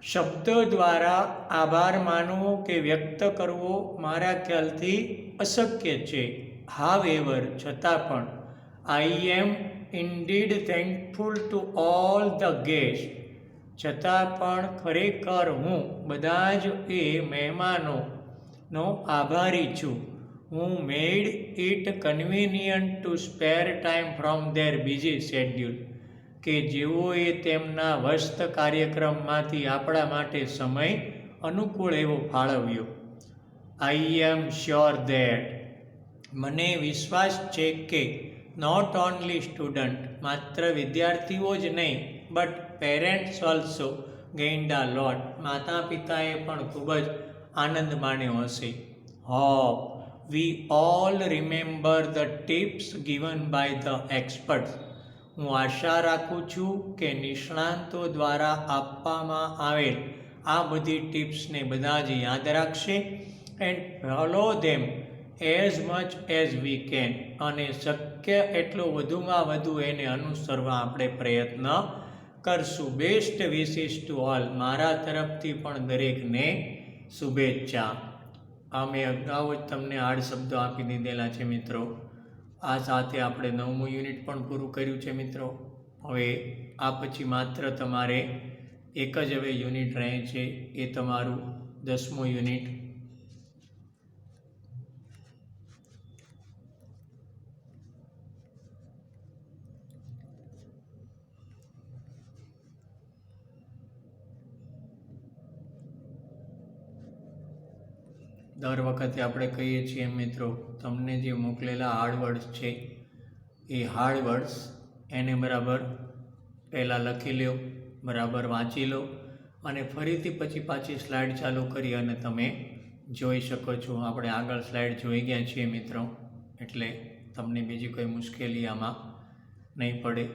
શબ્દ દ્વારા આભાર માનવો કે વ્યક્ત કરવો મારા ખ્યાલથી અશક્ય છે. હાવેવર, છતાં પણ, I am indeed thankful to all the guest, છતાં પણ ખરેખર હું બધા જ એ મહેમાનોનો આભારી છું. હું made it convenient to spare time from their busy schedule, કે જેઓએ તેમના વ્યસ્ત કાર્યક્રમમાંથી આપણા માટે સમય અનુકૂળ એવો ફાળવ્યો. આઈ એમ શ્યોર ધેટ, મને વિશ્વાસ છે કે નોટ ઓનલી સ્ટુડન્ટ, માત્ર વિદ્યાર્થીઓ જ નહીં, but parents also gained a lot, માતા પિતાએ પણ ખૂબ જ આનંદ માણ્યો હશે. Hope we all remember the tips given by the experts, હું આશા રાખું છું કે નિષ્ણાતો દ્વારા આપવામાં આવેલ આ બધી ટિપ્સને બધા જ યાદ રાખશે. And follow them as much as we can, અને શક્ય એટલો વધુમાં વધુ એને અનુસરવા આપણે પ્રયત્ન કરશું. બેસ્ટ વિશિસ ટુ ઓલ, મારા તરફથી પણ દરેકને શુભેચ્છા. આ મેં અગાઉ જ તમને 8 શબ્દો આપી દીધેલા છે મિત્રો. આ સાથે આપણે 9મું યુનિટ પણ પૂરું કર્યું છે મિત્રો. હવે આ પછી માત્ર તમારે એક જ હવે યુનિટ રહે છે, એ તમારું 10મું યુનિટ. દર વખતે આપણે કહીએ છીએ મિત્રો, તમને જે મોકલેલા હાર્ડ વર્ડ્સ છે એ હાર્ડ વર્ડ્સ એને બરાબર પહેલાં લખી લો, બરાબર વાંચી લો, અને ફરીથી પછી પાછી સ્લાઇડ ચાલુ કરી અને તમે જોઈ શકો છો. આપણે આગળ સ્લાઇડ જોઈ ગયા છીએ મિત્રો, એટલે તમને બીજી કોઈ મુશ્કેલી આમાં નહીં પડે.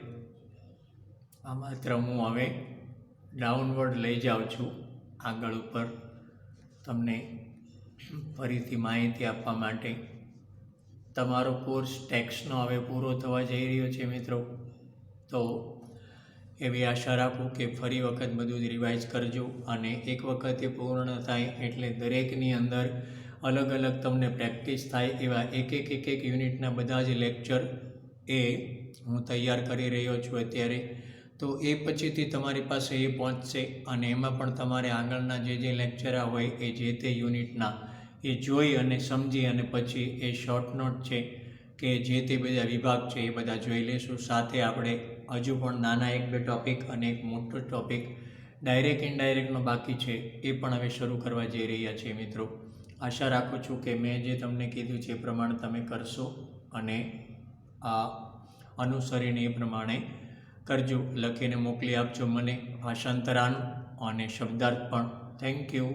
આ માત્ર હું હવે ડાઉનવર્ડ લઈ જાઉં છું આગળ ઉપર તમને ફરીથી માહિતી આપવા માટે. તમારો કોર્સ ટેક્સનો હવે પૂરો થવા જઈ રહ્યો છે મિત્રો, તો એવી આશા રાખું કે ફરી વખત બધું જ રિવાઇઝ કરજો, અને એક વખતે પૂર્ણ થાય એટલે દરેકની અંદર અલગ અલગ તમને પ્રેક્ટિસ થાય એવા એક યુનિટના બધા જ લેક્ચર એ હું તૈયાર કરી રહ્યો છું અત્યારે. તો એ પછીથી તમારી પાસે એ પહોંચશે, અને એમાં પણ તમારે આગળના જે લેક્ચર હોય એ જે તે યુનિટના એ જોઈ અને સમજી અને પછી એ શોર્ટ નોટ છે કે જે તે બધા વિભાગ છે એ બધા જોઈ લઈશું. સાથે આપણે હજુ પણ નાના 1-2 ટૉપિક અને એક મોટો ટૉપિક ડાયરેક્ટ ઇનડાયરેક્ટનો બાકી છે, એ પણ હવે શરૂ કરવા જઈ રહ્યા છીએ મિત્રો. આશા રાખું છું કે મેં જે તમને કીધું છે એ પ્રમાણે તમે કરશો, અને આ અનુસરીને એ પ્રમાણે કરજો. લખીને મોકલી આપજો મને ભાષાંતરાનું અને શબ્દાર્થ પણ. Thank you.